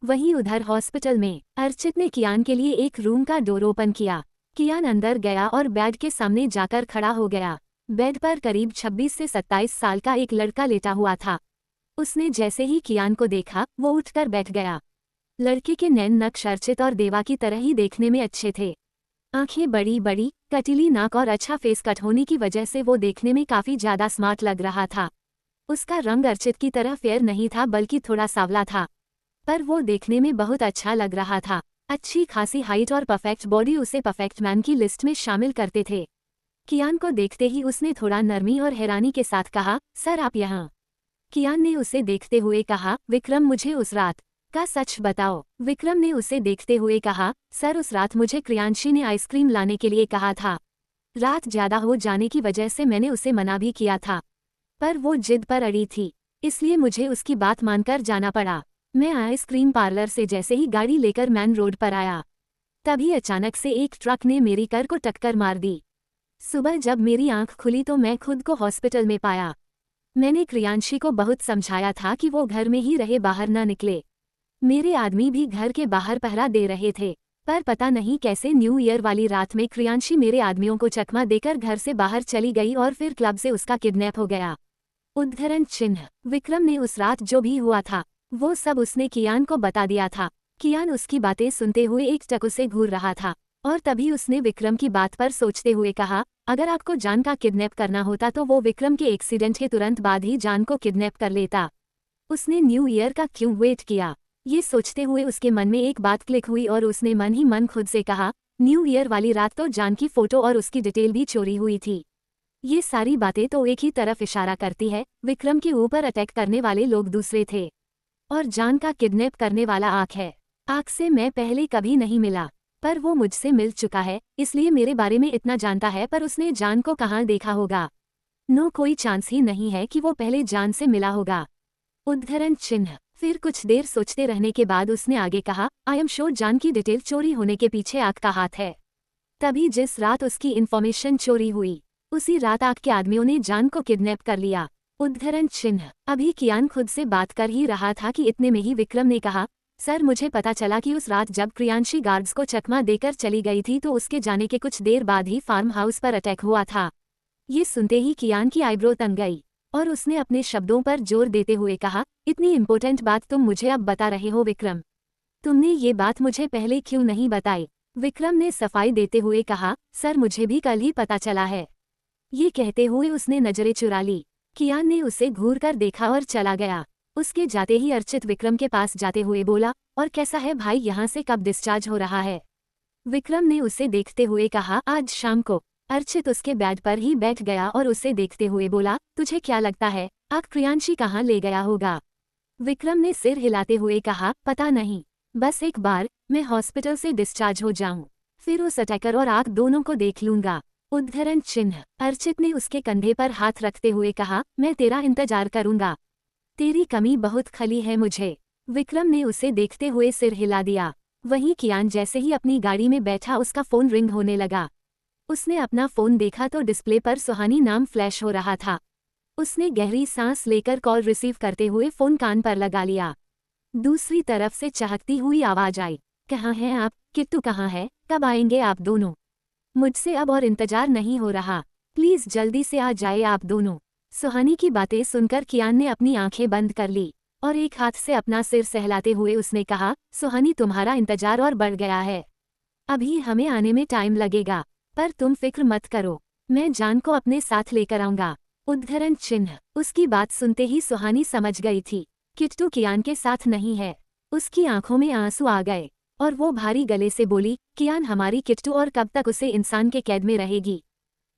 वहीं उधर हॉस्पिटल में अर्चित ने कियान के लिए एक रूम का डोर ओपन किया। कियान अंदर गया और बेड के सामने जाकर खड़ा हो गया। बेड पर करीब 26 से 27 साल का एक लड़का लेटा हुआ था। उसने जैसे ही कियान को देखा वो उठकर बैठ गया। लड़के के नैन नक्श अर्चित और देवा की तरह ही देखने में अच्छे थे। आंखें बड़ी बड़ी, कटीली नाक और अच्छा फेस कट होने की वजह से वो देखने में काफी ज्यादा स्मार्ट लग रहा था। उसका रंग अर्चित की तरह फेयर नहीं था बल्कि थोड़ा सांवला था, पर वो देखने में बहुत अच्छा लग रहा था। अच्छी खासी हाइट और परफेक्ट बॉडी उसे परफेक्ट मैन की लिस्ट में शामिल करते थे। कियान को देखते ही उसने थोड़ा नरमी और हैरानी के साथ कहा, सर आप यहाँ। कियान ने उसे देखते हुए कहा, विक्रम मुझे उस रात का सच बताओ। विक्रम ने उसे देखते हुए कहा, सर उस रात मुझे क्रियांशी ने आइसक्रीम लाने के लिए कहा था। रात ज्यादा हो जाने की वजह से मैंने उसे मना भी किया था, पर वो जिद पर अड़ी थी, इसलिए मुझे उसकी बात मानकर जाना पड़ा। मैं आइसक्रीम पार्लर से जैसे ही गाड़ी लेकर मैन रोड पर आया, तभी अचानक से एक ट्रक ने मेरी कार को टक्कर मार दी। सुबह जब मेरी आंख खुली तो मैं खुद को हॉस्पिटल में पाया। मैंने क्रियांशी को बहुत समझाया था कि वो घर में ही रहे, बाहर न निकले। मेरे आदमी भी घर के बाहर पहरा दे रहे थे, पर पता नहीं कैसे न्यू ईयर वाली रात में क्रियांशी मेरे आदमियों को चकमा देकर घर से बाहर चली गई और फिर क्लब से उसका किडनैप हो गया। उद्धरण चिन्ह। विक्रम ने उस रात जो भी हुआ था वो सब उसने कियान को बता दिया था। कियान उसकी बातें सुनते हुए एक टक से घूर रहा था और तभी उसने विक्रम की बात पर सोचते हुए कहा, अगर आपको जान का किडनैप करना होता तो वो विक्रम के एक्सीडेंट के तुरंत बाद ही जान को किडनैप कर लेता। उसने न्यू ईयर का क्यों वेट किया? ये सोचते हुए उसके मन में एक बात क्लिक हुई और उसने मन ही मन खुद से कहा, न्यू ईयर वाली रात तो जान की फोटो और उसकी डिटेल भी चोरी हुई थी। ये सारी बातें तो एक ही तरफ इशारा करती है, विक्रम के ऊपर अटैक करने वाले लोग दूसरे थे और जान का किडनैप करने वाला आँख है। आँख से मैं पहले कभी नहीं मिला, पर वो मुझसे मिल चुका है, इसलिए मेरे बारे में इतना जानता है, पर उसने जान को कहाँ देखा होगा? नो, कोई चांस ही नहीं है कि वो पहले जान से मिला होगा। उद्धरण चिन्ह। फिर कुछ देर सोचते रहने के बाद उसने आगे कहा, आई एम श्योर जान की डिटेल चोरी होने के पीछे आग का हाथ है। तभी जिस रात उसकी इन्फॉर्मेशन चोरी हुई उसी रात आग के आदमियों ने जान को किडनैप कर लिया। उद्धरण चिन्ह। अभी कियान खुद से बात कर ही रहा था कि इतने में ही विक्रम ने कहा, सर मुझे पता चला कि उस रात जब क्रियांशी गार्ड्स को चकमा देकर चली गई थी तो उसके जाने के कुछ देर बाद ही फार्म हाउस पर अटैक हुआ था। ये सुनते ही कियान की आईब्रो तन गई और उसने अपने शब्दों पर जोर देते हुए कहा, इतनी इम्पोर्टेंट बात तुम मुझे अब बता रहे हो विक्रम? तुमने ये बात मुझे पहले क्यों नहीं बताई? विक्रम ने सफाई देते हुए कहा, सर मुझे भी कल ही पता चला है। ये कहते हुए उसने नजरें चुरा ली। कियान ने उसे घूर कर देखा और चला गया। उसके जाते ही अर्चित विक्रम के पास जाते हुए बोला, और कैसा है भाई, यहाँ से कब डिस्चार्ज हो रहा है? विक्रम ने उसे देखते हुए कहा, आज शाम को। अर्चित उसके बेड पर ही बैठ गया और उसे देखते हुए बोला, तुझे क्या लगता है आग क्रियांशी कहाँ ले गया होगा? विक्रम ने सिर हिलाते हुए कहा, पता नहीं, बस एक बार मैं हॉस्पिटल से डिस्चार्ज हो जाऊं, फिर उस अटैकर और आग दोनों को देख लूंगा। उद्धरण चिन्ह। अर्चित ने उसके कंधे पर हाथ रखते हुए कहा, मैं तेरा इंतजार करूंगा, तेरी कमी बहुत खली है मुझे। विक्रम ने उसे देखते हुए सिर हिला दिया। वहीं कियान जैसे ही अपनी गाड़ी में बैठा उसका फोन रिंग होने लगा। उसने अपना फोन देखा तो डिस्प्ले पर सुहानी नाम फ्लैश हो रहा था। उसने गहरी सांस लेकर कॉल रिसीव करते हुए फोन कान पर लगा लिया। दूसरी तरफ से चहकती हुई आवाज आई, कहाँ हैं आप? किट्टू कहाँ है? कब आएंगे आप दोनों? मुझसे अब और इंतजार नहीं हो रहा, प्लीज जल्दी से आ जाए आप दोनों। सुहानी की बातें सुनकर कियान ने अपनी आंखें बंद कर ली और एक हाथ से अपना सिर सहलाते हुए उसने कहा, सुहानी तुम्हारा इंतजार और बढ़ गया है, अभी हमें आने में टाइम लगेगा, पर तुम फिक्र मत करो, मैं जान को अपने साथ लेकर आऊंगा। उद्धरण चिन्ह। उसकी बात सुनते ही सुहानी समझ गई थी, किट्टू कियान के साथ नहीं है। उसकी आंखों में आंसू आ गए और वो भारी गले से बोली, कियान हमारी किट्टू और कब तक उसे इंसान के कैद में रहेगी?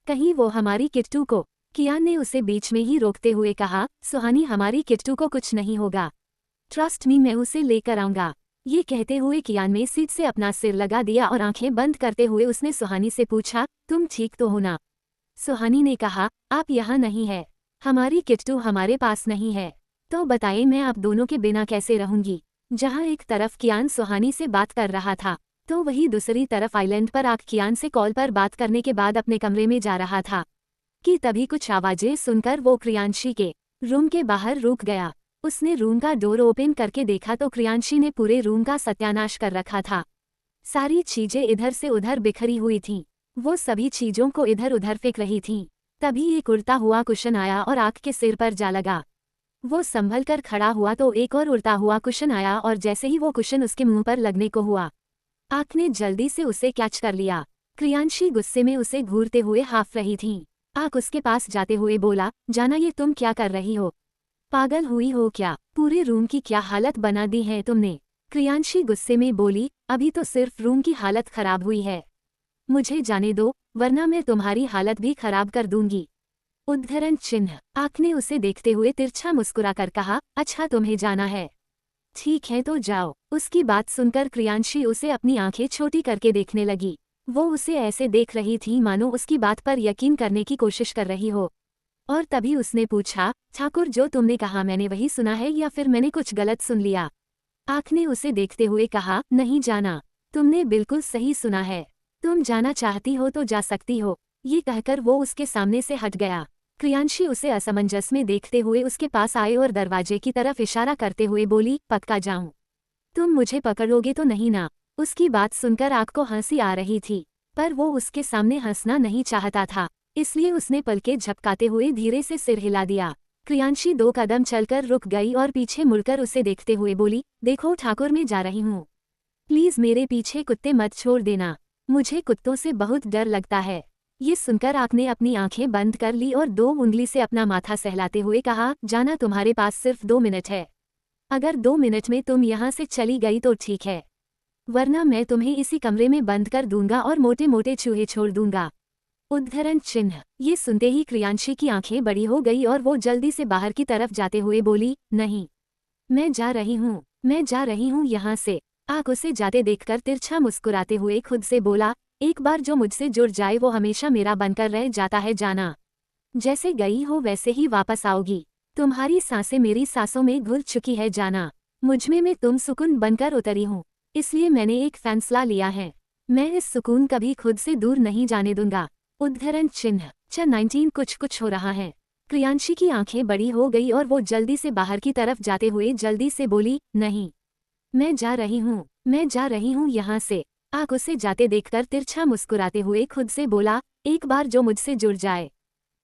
कहीं वो हमारी किट्टू को। कियान ने उसे बीच में ही रोकते हुए कहा, सुहानी हमारी किट्टू को कुछ नहीं होगा, ट्रस्ट मी, मैं उसे लेकर आऊंगा। ये कहते हुए कियान ने सीट से अपना सिर लगा दिया और आंखें बंद करते हुए उसने सुहानी से पूछा, तुम ठीक तो हो ना? सुहानी ने कहा, आप यहाँ नहीं है, हमारी किट्टू हमारे पास नहीं है, तो बताइए मैं आप दोनों के बिना कैसे रहूंगी? जहाँ एक तरफ कियान सुहानी से बात कर रहा था तो वही दूसरी तरफ आइलैंड पर आग कियान से कॉल पर बात करने के बाद अपने कमरे में जा रहा था कि तभी कुछ आवाजें सुनकर वो क्रियांशी के रूम के बाहर रुक गया। उसने रूम का डोर ओपन करके देखा तो क्रियांशी ने पूरे रूम का सत्यानाश कर रखा था। सारी चीजें इधर से उधर बिखरी हुई थीं। वो सभी चीजों को इधर उधर फेंक रही थीं। तभी एक उड़ता हुआ कुशन आया और आग के सिर पर जा लगा। वो संभल कर खड़ा हुआ तो एक और उड़ता हुआ कुशन आया और जैसे ही वो कुशन उसके मुंह पर लगने को हुआ, आग ने जल्दी से उसे कैच कर लिया। क्रियांशी गुस्से में उसे घूरते हुए हाफ रही थी। आग उसके पास जाते हुए बोला, जाना ये तुम क्या कर रही हो? पागल हुई हो क्या? पूरे रूम की क्या हालत बना दी है तुमने? क्रियांशी गुस्से में बोली, अभी तो सिर्फ रूम की हालत खराब हुई है, मुझे जाने दो वरना मैं तुम्हारी हालत भी खराब कर दूंगी। उद्धरण चिन्ह। आक ने उसे देखते हुए तिरछा मुस्कुराकर कहा, अच्छा तुम्हें जाना है, ठीक है तो जाओ। उसकी बात सुनकर क्रियांशी उसे अपनी आंखें छोटी करके देखने लगी। वो उसे ऐसे देख रही थी मानो उसकी बात पर यकीन करने की कोशिश कर रही हो। और तभी उसने पूछा, ठाकुर जो तुमने कहा मैंने वही सुना है या फिर मैंने कुछ गलत सुन लिया? आँख ने उसे देखते हुए कहा, नहीं जाना, तुमने बिल्कुल सही सुना है, तुम जाना चाहती हो तो जा सकती हो। ये कहकर वो उसके सामने से हट गया। क्रियांशी उसे असमंजस में देखते हुए उसके पास आए और दरवाजे की तरफ इशारा करते हुए बोली, पक्का जाऊं? तुम मुझे पकड़ोगे तो नहीं ना? उसकी बात सुनकर आँख को हंसी आ रही थी, पर वो उसके सामने हंसना नहीं चाहता था, इसलिए उसने पलके झपकाते हुए धीरे से सिर हिला दिया। क्रियांशी 2 कदम चलकर रुक गई और पीछे मुड़कर उसे देखते हुए बोली, देखो ठाकुर मैं जा रही हूँ, प्लीज मेरे पीछे कुत्ते मत छोड़ देना, मुझे कुत्तों से बहुत डर लगता है। ये सुनकर आँख ने अपनी आंखें बंद कर ली और 2 उंगली से अपना माथा सहलाते हुए कहा, जाना तुम्हारे पास सिर्फ 2 मिनट है, अगर 2 मिनट में तुम यहाँ से चली गई तो ठीक है, वरना मैं तुम्हें इसी कमरे में बंद कर दूंगा और मोटे मोटे चूहे छोड़ दूंगा। उद्धरण चिन्ह। ये सुनते ही क्रियांशी की आंखें बड़ी हो गई और वो जल्दी से बाहर की तरफ जाते हुए बोली, नहीं, मैं जा रही हूँ, मैं जा रही हूँ यहाँ से। आँख उसे जाते देखकर तिरछा मुस्कुराते हुए खुद से बोला, एक बार जो मुझसे जुड़ जाए वो हमेशा मेरा बनकर रह जाता है जाना, जैसे गई हो वैसे ही वापस आओगी, तुम्हारी सांसें मेरी सांसों में घुल चुकी है जाना, मुझमें मैं तुम सुकून बनकर उतरी हूँ, इसलिए मैंने एक फैसला लिया है, मैं इस सुकून कभी खुद से दूर नहीं जाने दूंगा। उद्धरण चिन्ह। 19 कुछ कुछ हो रहा है। क्रियांशी की आंखें बड़ी हो गई और वो जल्दी से बाहर की तरफ जाते हुए जल्दी से बोली, नहीं, मैं जा रही हूँ, मैं जा रही हूँ यहाँ से। आँख उसे जाते देखकर तिरछा मुस्कुराते हुए खुद से बोला, एक बार जो मुझसे जुड़ जाए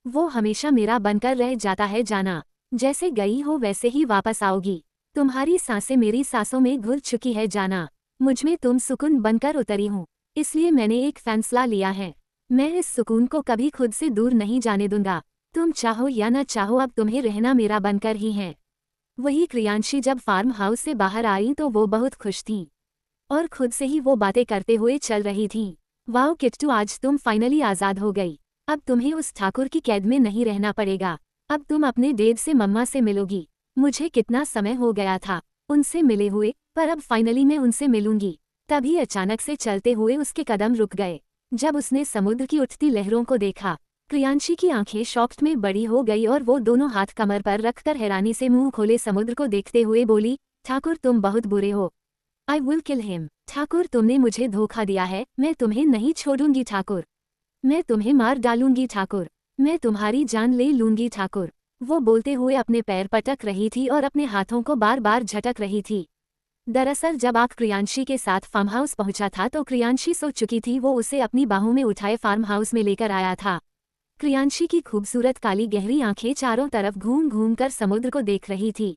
वो हमेशा मेरा बनकर रह जाता है जाना, जैसे गई हो वैसे ही वापस आओगी, तुम्हारी सांसें मेरी सांसों में घुल चुकी है जाना, मुझमें तुम सुकून बनकर उतरी हूँ, इसलिए मैंने एक फैसला लिया है, मैं इस सुकून को कभी खुद से दूर नहीं जाने दूंगा, तुम चाहो या न चाहो अब तुम्हें रहना मेरा बनकर ही है। वही क्रियांशी जब फार्म हाउस से बाहर आई तो वो बहुत खुश थी और खुद से ही वो बातें करते हुए चल रही थी। वाओ किट्टू, आज तुम फाइनली आज़ाद हो गई, अब तुम्हें उस ठाकुर की कैद में नहीं रहना पड़ेगा, अब तुम अपने डैड से मम्मा से मिलोगी, मुझे कितना समय हो गया था उनसे मिले हुए, पर अब फाइनली मैं उनसे मिलूंगी। तभी अचानक से चलते हुए उसके कदम रुक गए। जब उसने समुद्र की उठती लहरों को देखा, क्रियांशी की आंखें शॉक्ड में बड़ी हो गई और वो दोनों हाथ कमर पर रखकर हैरानी से मुंह खोले समुद्र को देखते हुए बोली, ठाकुर तुम बहुत बुरे हो, I will kill him. Thakur तुमने मुझे धोखा दिया है, मैं तुम्हें नहीं छोड़ूंगी ठाकुर, मैं तुम्हें मार डालूंगी ठाकुर, मैं तुम्हारी जान ले लूंगी ठाकुर। वो बोलते हुए अपने पैर पटक रही थी और अपने हाथों को बार बार झटक रही थी। दरअसल जब आँख क्रियांशी के साथ फार्म हाउस पहुंचा था तो क्रियांशी सो चुकी थी, वो उसे अपनी बाहों में उठाए फार्म हाउस में लेकर आया था। क्रियांशी की खूबसूरत काली गहरी आंखें चारों तरफ घूम घूम कर समुद्र को देख रही थी।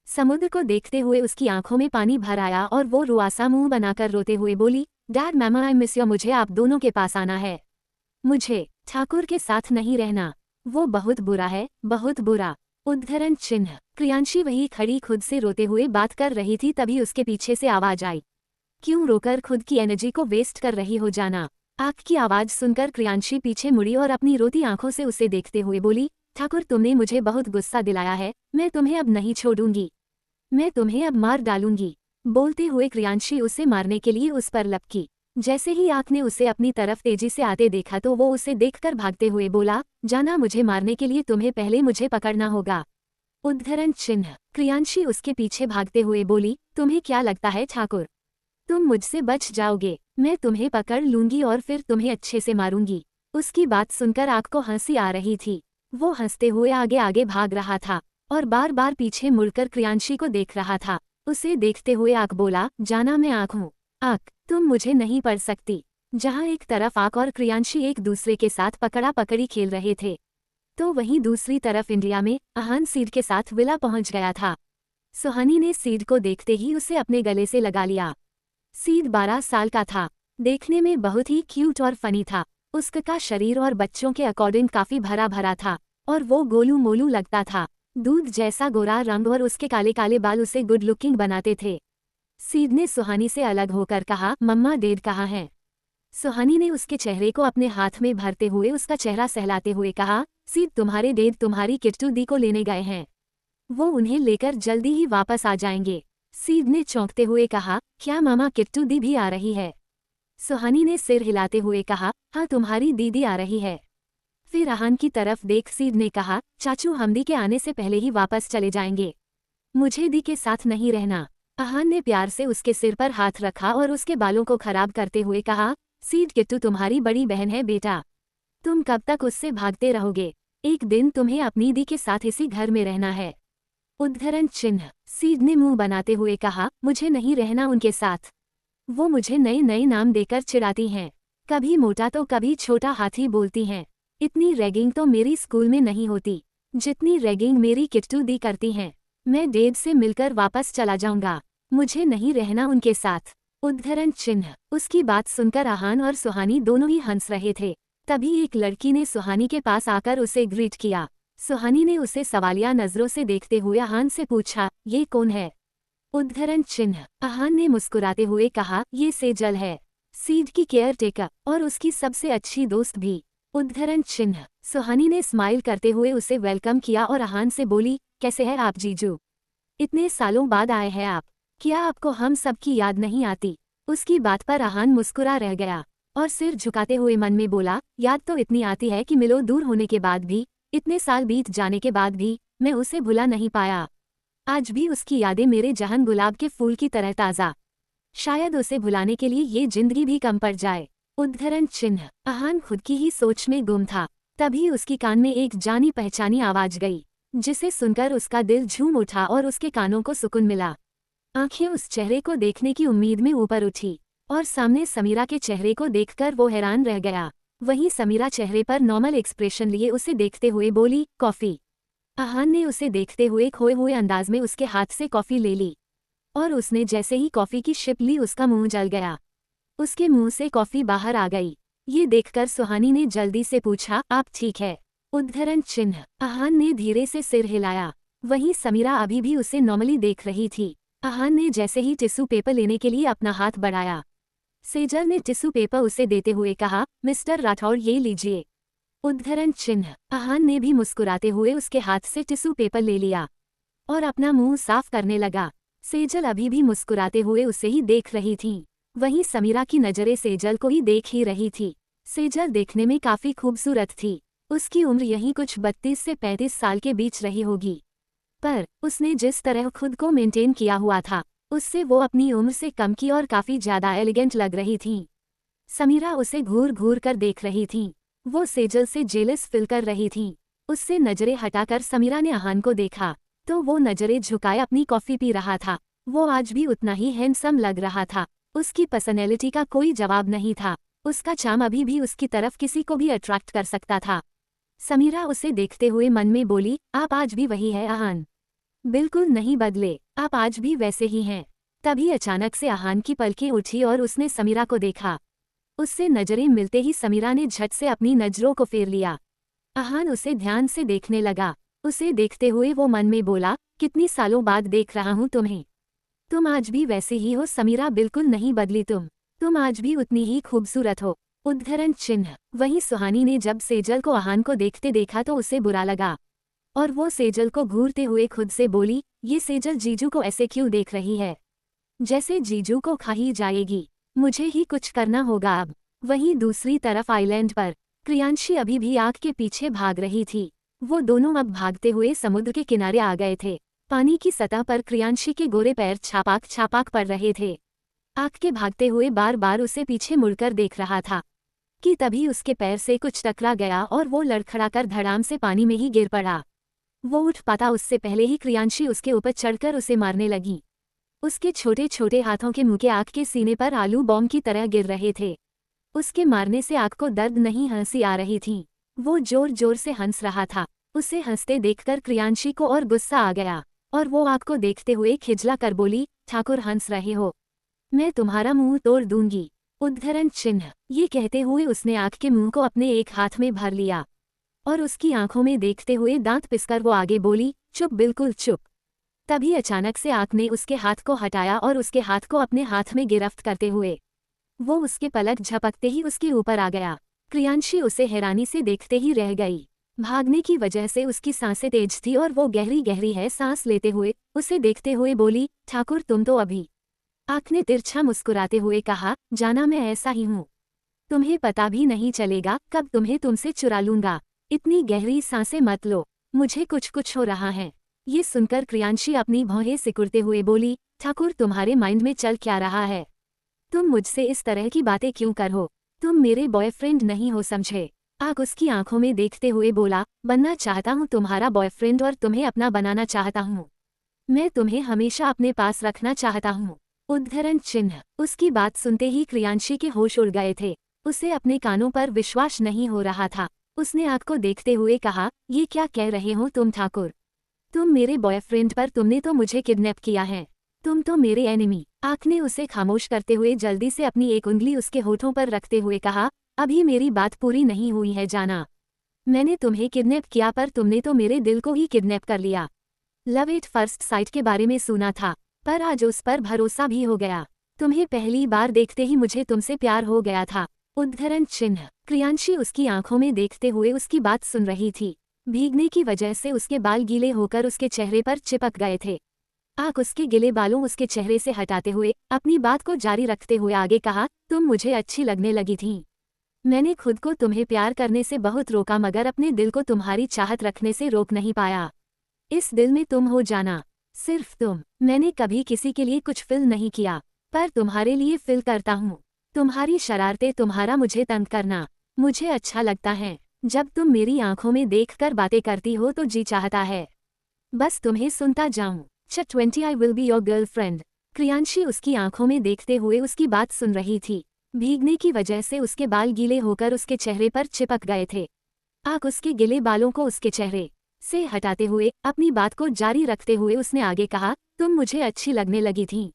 समुद्र को देखते हुए उसकी आंखों में पानी भर आया और वो रुआसा मुंह बनाकर रोते हुए बोली, dad mama I miss you, मुझे आप दोनों के पास आना है, मुझे ठाकुर के साथ नहीं रहना, वो बहुत बुरा है, बहुत बुरा। उद्धरण चिन्ह। क्रियांशी वही खड़ी खुद से रोते हुए बात कर रही थी, तभी उसके पीछे से आवाज आई, क्यों रोकर खुद की एनर्जी को वेस्ट कर रही हो जाना। आँख की आवाज सुनकर क्रियांशी पीछे मुड़ी और अपनी रोती आंखों से उसे देखते हुए बोली, ठाकुर तुमने मुझे बहुत गुस्सा दिलाया है, मैं तुम्हें अब नहीं छोड़ूंगी, मैं तुम्हें अब मार डालूंगी। बोलते हुए क्रियांशी उसे मारने के लिए उस पर लपकी। जैसे ही आँख ने उसे अपनी तरफ तेजी से आते देखा तो वो उसे देखकर भागते हुए बोला, जाना, मुझे मारने के लिए तुम्हें पहले मुझे पकड़ना होगा। उद्धरण चिन्ह। क्रियांशी उसके पीछे भागते हुए बोली, तुम्हें क्या लगता है ठाकुर, तुम मुझसे बच जाओगे? मैं तुम्हें पकड़ लूंगी और फिर तुम्हें अच्छे से मारूंगी। उसकी बात सुनकर आँख को हंसी आ रही थी। वो हंसते हुए आगे आगे भाग रहा था और बार बार पीछे मुड़कर क्रियांशी को देख रहा था। उसे देखते हुए आँख बोला, जाना, मैं आँख हूँ, आँख तुम मुझे नहीं पढ़ सकती। जहाँ एक तरफ आँख और क्रियांशी एक दूसरे के साथ पकड़ा पकड़ी खेल रहे थे तो वहीं दूसरी तरफ इंडिया में अहान सीड के साथ विला पहुंच गया था। सुहानी ने सीड को देखते ही उसे अपने गले से लगा लिया। सीड 12 साल का था, देखने में बहुत ही क्यूट और फनी था। उसका शरीर और बच्चों के अकॉर्डिंग काफी भरा भरा था और वो गोलू मोलू लगता था। दूध जैसा गोरा रंग और उसके काले काले बाल उसे गुड लुकिंग बनाते थे। सीड ने सुहानी से अलग होकर कहा, मम्मा डैड कहाँ हैं? सुहानी ने उसके चेहरे को अपने हाथ में भरते हुए उसका चेहरा सहलाते हुए कहा, सीड तुम्हारे डैड तुम्हारी किट्टू दी को लेने गए हैं। वो उन्हें लेकर जल्दी ही वापस आ जाएंगे। सीड ने चौंकते हुए कहा, क्या मामा किट्टू दी भी आ रही है? सुहानी ने सिर हिलाते हुए कहा, हाँ तुम्हारी दीदी आ रही है। फिर अहान की तरफ देख सीड ने कहा, चाचू हम दी के आने से पहले ही वापस चले जाएंगे, मुझे दी के साथ नहीं रहना। अहान ने प्यार से उसके सिर पर हाथ रखा और उसके बालों को खराब करते हुए कहा, सीड किट्टू तुम्हारी बड़ी बहन है बेटा, तुम कब तक उससे भागते रहोगे? एक दिन तुम्हें अपनी दी के साथ इसी घर में रहना है। उद्धरण चिन्ह। सीड ने मुंह बनाते हुए कहा, मुझे नहीं रहना उनके साथ। वो मुझे नए नए नाम देकर चिढ़ाती हैं, कभी मोटा तो कभी छोटा हाथी बोलती हैं। इतनी रैगिंग तो मेरी स्कूल में नहीं होती जितनी रैगिंग मेरी किट्टू दी करती हैं। मैं डैड से मिलकर वापस चला जाऊंगा, मुझे नहीं रहना उनके साथ। उद्धरण चिन्ह। उसकी बात सुनकर अहान और सुहानी दोनों ही हंस रहे थे। तभी एक लड़की ने सुहानी के पास आकर उसे ग्रीट किया। सुहानी ने उसे सवालिया नजरों से देखते हुए अहान से पूछा, ये कौन है? उद्धरण चिन्ह। अहान ने मुस्कुराते हुए कहा, ये सेजल है, सीड की केयर टेकर और उसकी सबसे अच्छी दोस्त भी। उद्धरण चिन्ह। सुहानी ने स्माइल करते हुए उसे वेलकम किया और अहान से बोली, कैसे हैं आप जीजू? इतने सालों बाद आए हैं आप, क्या आपको हम सबकी याद नहीं आती? उसकी बात पर अहान मुस्कुरा रह गया और सिर झुकाते हुए मन में बोला, याद तो इतनी आती है कि मिलो दूर होने के बाद भी, इतने साल बीत जाने के बाद भी मैं उसे भुला नहीं पाया। आज भी उसकी यादें मेरे जहन गुलाब के फूल की तरह ताज़ा। शायद उसे भुलाने के लिए ये जिंदगी भी कम पड़ जाए। उद्धरण चिन्ह। अहान खुद की ही सोच में गुम था। तभी उसकी कान में एक जानी पहचानी आवाज गई, जिसे सुनकर उसका दिल झूम उठा और उसके कानों को सुकून मिला। आंखें उस चेहरे को देखने की उम्मीद में ऊपर उठी और सामने समीरा के चेहरे को देखकर वो हैरान रह गया। वहीं समीरा चेहरे पर नॉर्मल एक्सप्रेशन लिए उसे देखते हुए बोली, कॉफी। अहान ने उसे देखते हुए खोए हुए अंदाज में उसके हाथ से कॉफी ले ली और उसने जैसे ही कॉफी की शिप ली उसका मुंह जल गया। उसके मुंह से कॉफी बाहर आ गई। ये देखकर सुहानी ने जल्दी से पूछा, आप ठीक है? उद्धरण चिन्ह। अहान ने धीरे से सिर हिलाया। वहीं समीरा अभी भी उसे नॉर्मली देख रही थी। अहान ने जैसे ही टिश्यू पेपर लेने के लिए अपना हाथ बढ़ाया, सेजल ने टिश्यू पेपर उसे देते हुए कहा, मिस्टर राठौर ये लीजिए। उद्धरण चिन्ह। अहान ने भी मुस्कुराते हुए उसके हाथ से टिश्यू पेपर ले लिया और अपना मुंह साफ करने लगा। सेजल अभी भी मुस्कुराते हुए उसे ही देख रही थी। वहीं समीरा की नजरें सेजल को ही देख ही रही थी। सेजल देखने में काफी खूबसूरत थी। उसकी उम्र यहीं कुछ 32 से 35 साल के बीच रही होगी, पर उसने जिस तरह खुद को मेंटेन किया हुआ था, उससे वो अपनी उम्र से कम की और काफी ज्यादा एलिगेंट लग रही थी। समीरा उसे घूर घूर कर देख रही थी। वो सेजल से जेलस फील कर रही थी। उससे नजरें हटाकर समीरा ने अहान को देखा तो वो नजरें झुकाए अपनी कॉफी पी रहा था। वो आज भी उतना ही हैंडसम लग रहा था। उसकी पर्सनैलिटी का कोई जवाब नहीं था। उसका चार्म अभी भी उसकी तरफ किसी को भी अट्रैक्ट कर सकता था। समीरा उसे देखते हुए मन में बोली, आप आज भी वही है अहान, बिल्कुल नहीं बदले, आप आज भी वैसे ही हैं। तभी अचानक से अहान की पलकें उठी और उसने समीरा को देखा। उससे नजरें मिलते ही समीरा ने झट से अपनी नजरों को फेर लिया। अहान उसे ध्यान से देखने लगा। उसे देखते हुए वो मन में बोला, कितनी सालों बाद देख रहा हूँ तुम्हें, तुम आज भी वैसे ही हो समीरा, बिल्कुल नहीं बदली तुम आज भी उतनी ही खूबसूरत हो। उद्धरण चिन्ह। वहीं सुहानी ने जब सेजल को अहान को देखते देखा तो उसे बुरा लगा और वो सेजल को घूरते हुए खुद से बोली, ये सेजल जीजू को ऐसे क्यों देख रही है, जैसे जीजू को खा ही जाएगी। मुझे ही कुछ करना होगा अब। वहीं दूसरी तरफ आइलैंड पर क्रियांशी अभी भी आग के पीछे भाग रही थी। वो दोनों अब भागते हुए समुद्र के किनारे आ गए थे। पानी की सतह पर क्रियांशी के गोरे पैर छापाक छापाक पड़ रहे थे। आग के भागते हुए बार बार उसे पीछे मुड़कर देख रहा था कि तभी उसके पैर से कुछ टकरा गया और वो लड़खड़ाकर धड़ाम से पानी में ही गिर पड़ा। वो उठ पाता उससे पहले ही क्रियांशी उसके ऊपर चढ़कर उसे मारने लगी। उसके छोटे छोटे हाथों के मुंह के आग के सीने पर आलू बॉम्ब की तरह गिर रहे थे। उसके मारने से आग को दर्द नहीं हंसी आ रही थी। वो जोर जोर से हंस रहा था। उसे हंसते देखकर क्रियांशी को और गुस्सा आ गया और वो आग को देखते हुए खिजला कर बोली, ठाकुर हंस रहे हो, मैं तुम्हारा मुंह तोड़ दूंगी। उद्धरण चिन्ह। ये कहते हुए उसने आग के मुंह को अपने एक हाथ में भर लिया और उसकी आंखों में देखते हुए दांत पिसकर वो आगे बोली, चुप, बिल्कुल चुप। तभी अचानक से आँख ने उसके हाथ को हटाया और उसके हाथ को अपने हाथ में गिरफ्त करते हुए वो उसके पलक झपकते ही उसके ऊपर आ गया। क्रियांशी उसे हैरानी से देखते ही रह गई। भागने की वजह से उसकी सांसें तेज थी और वो गहरी गहरी है सांस लेते हुए उसे देखते हुए बोली, ठाकुर तुम तो अभी। आँख ने तिरछा मुस्कुराते हुए कहा, जाना मैं ऐसा ही हूँ। तुम्हें पता भी नहीं चलेगा कब तुम्हें तुमसे चुरा लूंगा। इतनी गहरी सांसें मत लो, मुझे कुछ कुछ हो रहा है। ये सुनकर क्रियांशी अपनी भौहें सिकुड़ते हुए बोली, ठाकुर तुम्हारे माइंड में चल क्या रहा है? तुम मुझसे इस तरह की बातें क्यों कर हो? तुम मेरे बॉयफ्रेंड नहीं हो समझे। आग उसकी आंखों में देखते हुए बोला, बनना चाहता हूँ तुम्हारा बॉयफ्रेंड और तुम्हें अपना बनाना चाहता हूँ। मैं तुम्हें हमेशा अपने पास रखना चाहता हूँ। उद्धरण चिन्ह। उसकी बात सुनते ही क्रियांशी के होश उड़ गए थे। उसे अपने कानों पर विश्वास नहीं हो रहा था। उसने आग को देखते हुए कहा, ये क्या कह रहे हो तुम ठाकुर? तुम मेरे बॉयफ्रेंड पर तुमने तो मुझे किडनैप किया है। तुम तो मेरे एनिमी। आँख ने उसे खामोश करते हुए जल्दी से अपनी एक उंगली उसके होठों पर रखते हुए कहा, अभी मेरी बात पूरी नहीं हुई है जाना। मैंने तुम्हें किडनैप किया पर तुमने तो मेरे दिल को ही किडनैप कर लिया। लव एट फर्स्ट साइट के बारे में सुना था, पर आज उस पर भरोसा भी हो गया। तुम्हें पहली बार देखते ही मुझे तुमसे प्यार हो गया था। उद्धरण चिन्ह। क्रियांशी उसकी आंखों में देखते हुए उसकी बात सुन रही थी। भीगने की वजह से उसके बाल गीले होकर उसके चेहरे पर चिपक गए थे। आँख उसके गिले बालों उसके चेहरे से हटाते हुए अपनी बात को जारी रखते हुए आगे कहा, तुम मुझे अच्छी लगने लगी थी। मैंने खुद को तुम्हें प्यार करने से बहुत रोका मगर अपने दिल को तुम्हारी चाहत रखने से रोक नहीं पाया। इस दिल में तुम हो जाना, सिर्फ तुम। मैंने कभी किसी के लिए कुछ फील नहीं किया, पर तुम्हारे लिए फील करता हूँ। तुम्हारी शरारतें, तुम्हारा मुझे तंग करना मुझे अच्छा लगता है। जब तुम मेरी आंखों में देखकर बातें करती हो तो जी चाहता है बस तुम्हें सुनता जाऊं। 20 I will be your girlfriend. Kriyanshi उसकी आंखों में देखते हुए उसकी बात सुन रही थी। भीगने की वजह से उसके बाल गीले होकर उसके चेहरे पर चिपक गए थे। आँख उसके गिले बालों को उसके चेहरे से हटाते हुए अपनी बात को जारी रखते हुए उसने आगे कहा, तुम मुझे अच्छी लगने लगी थी।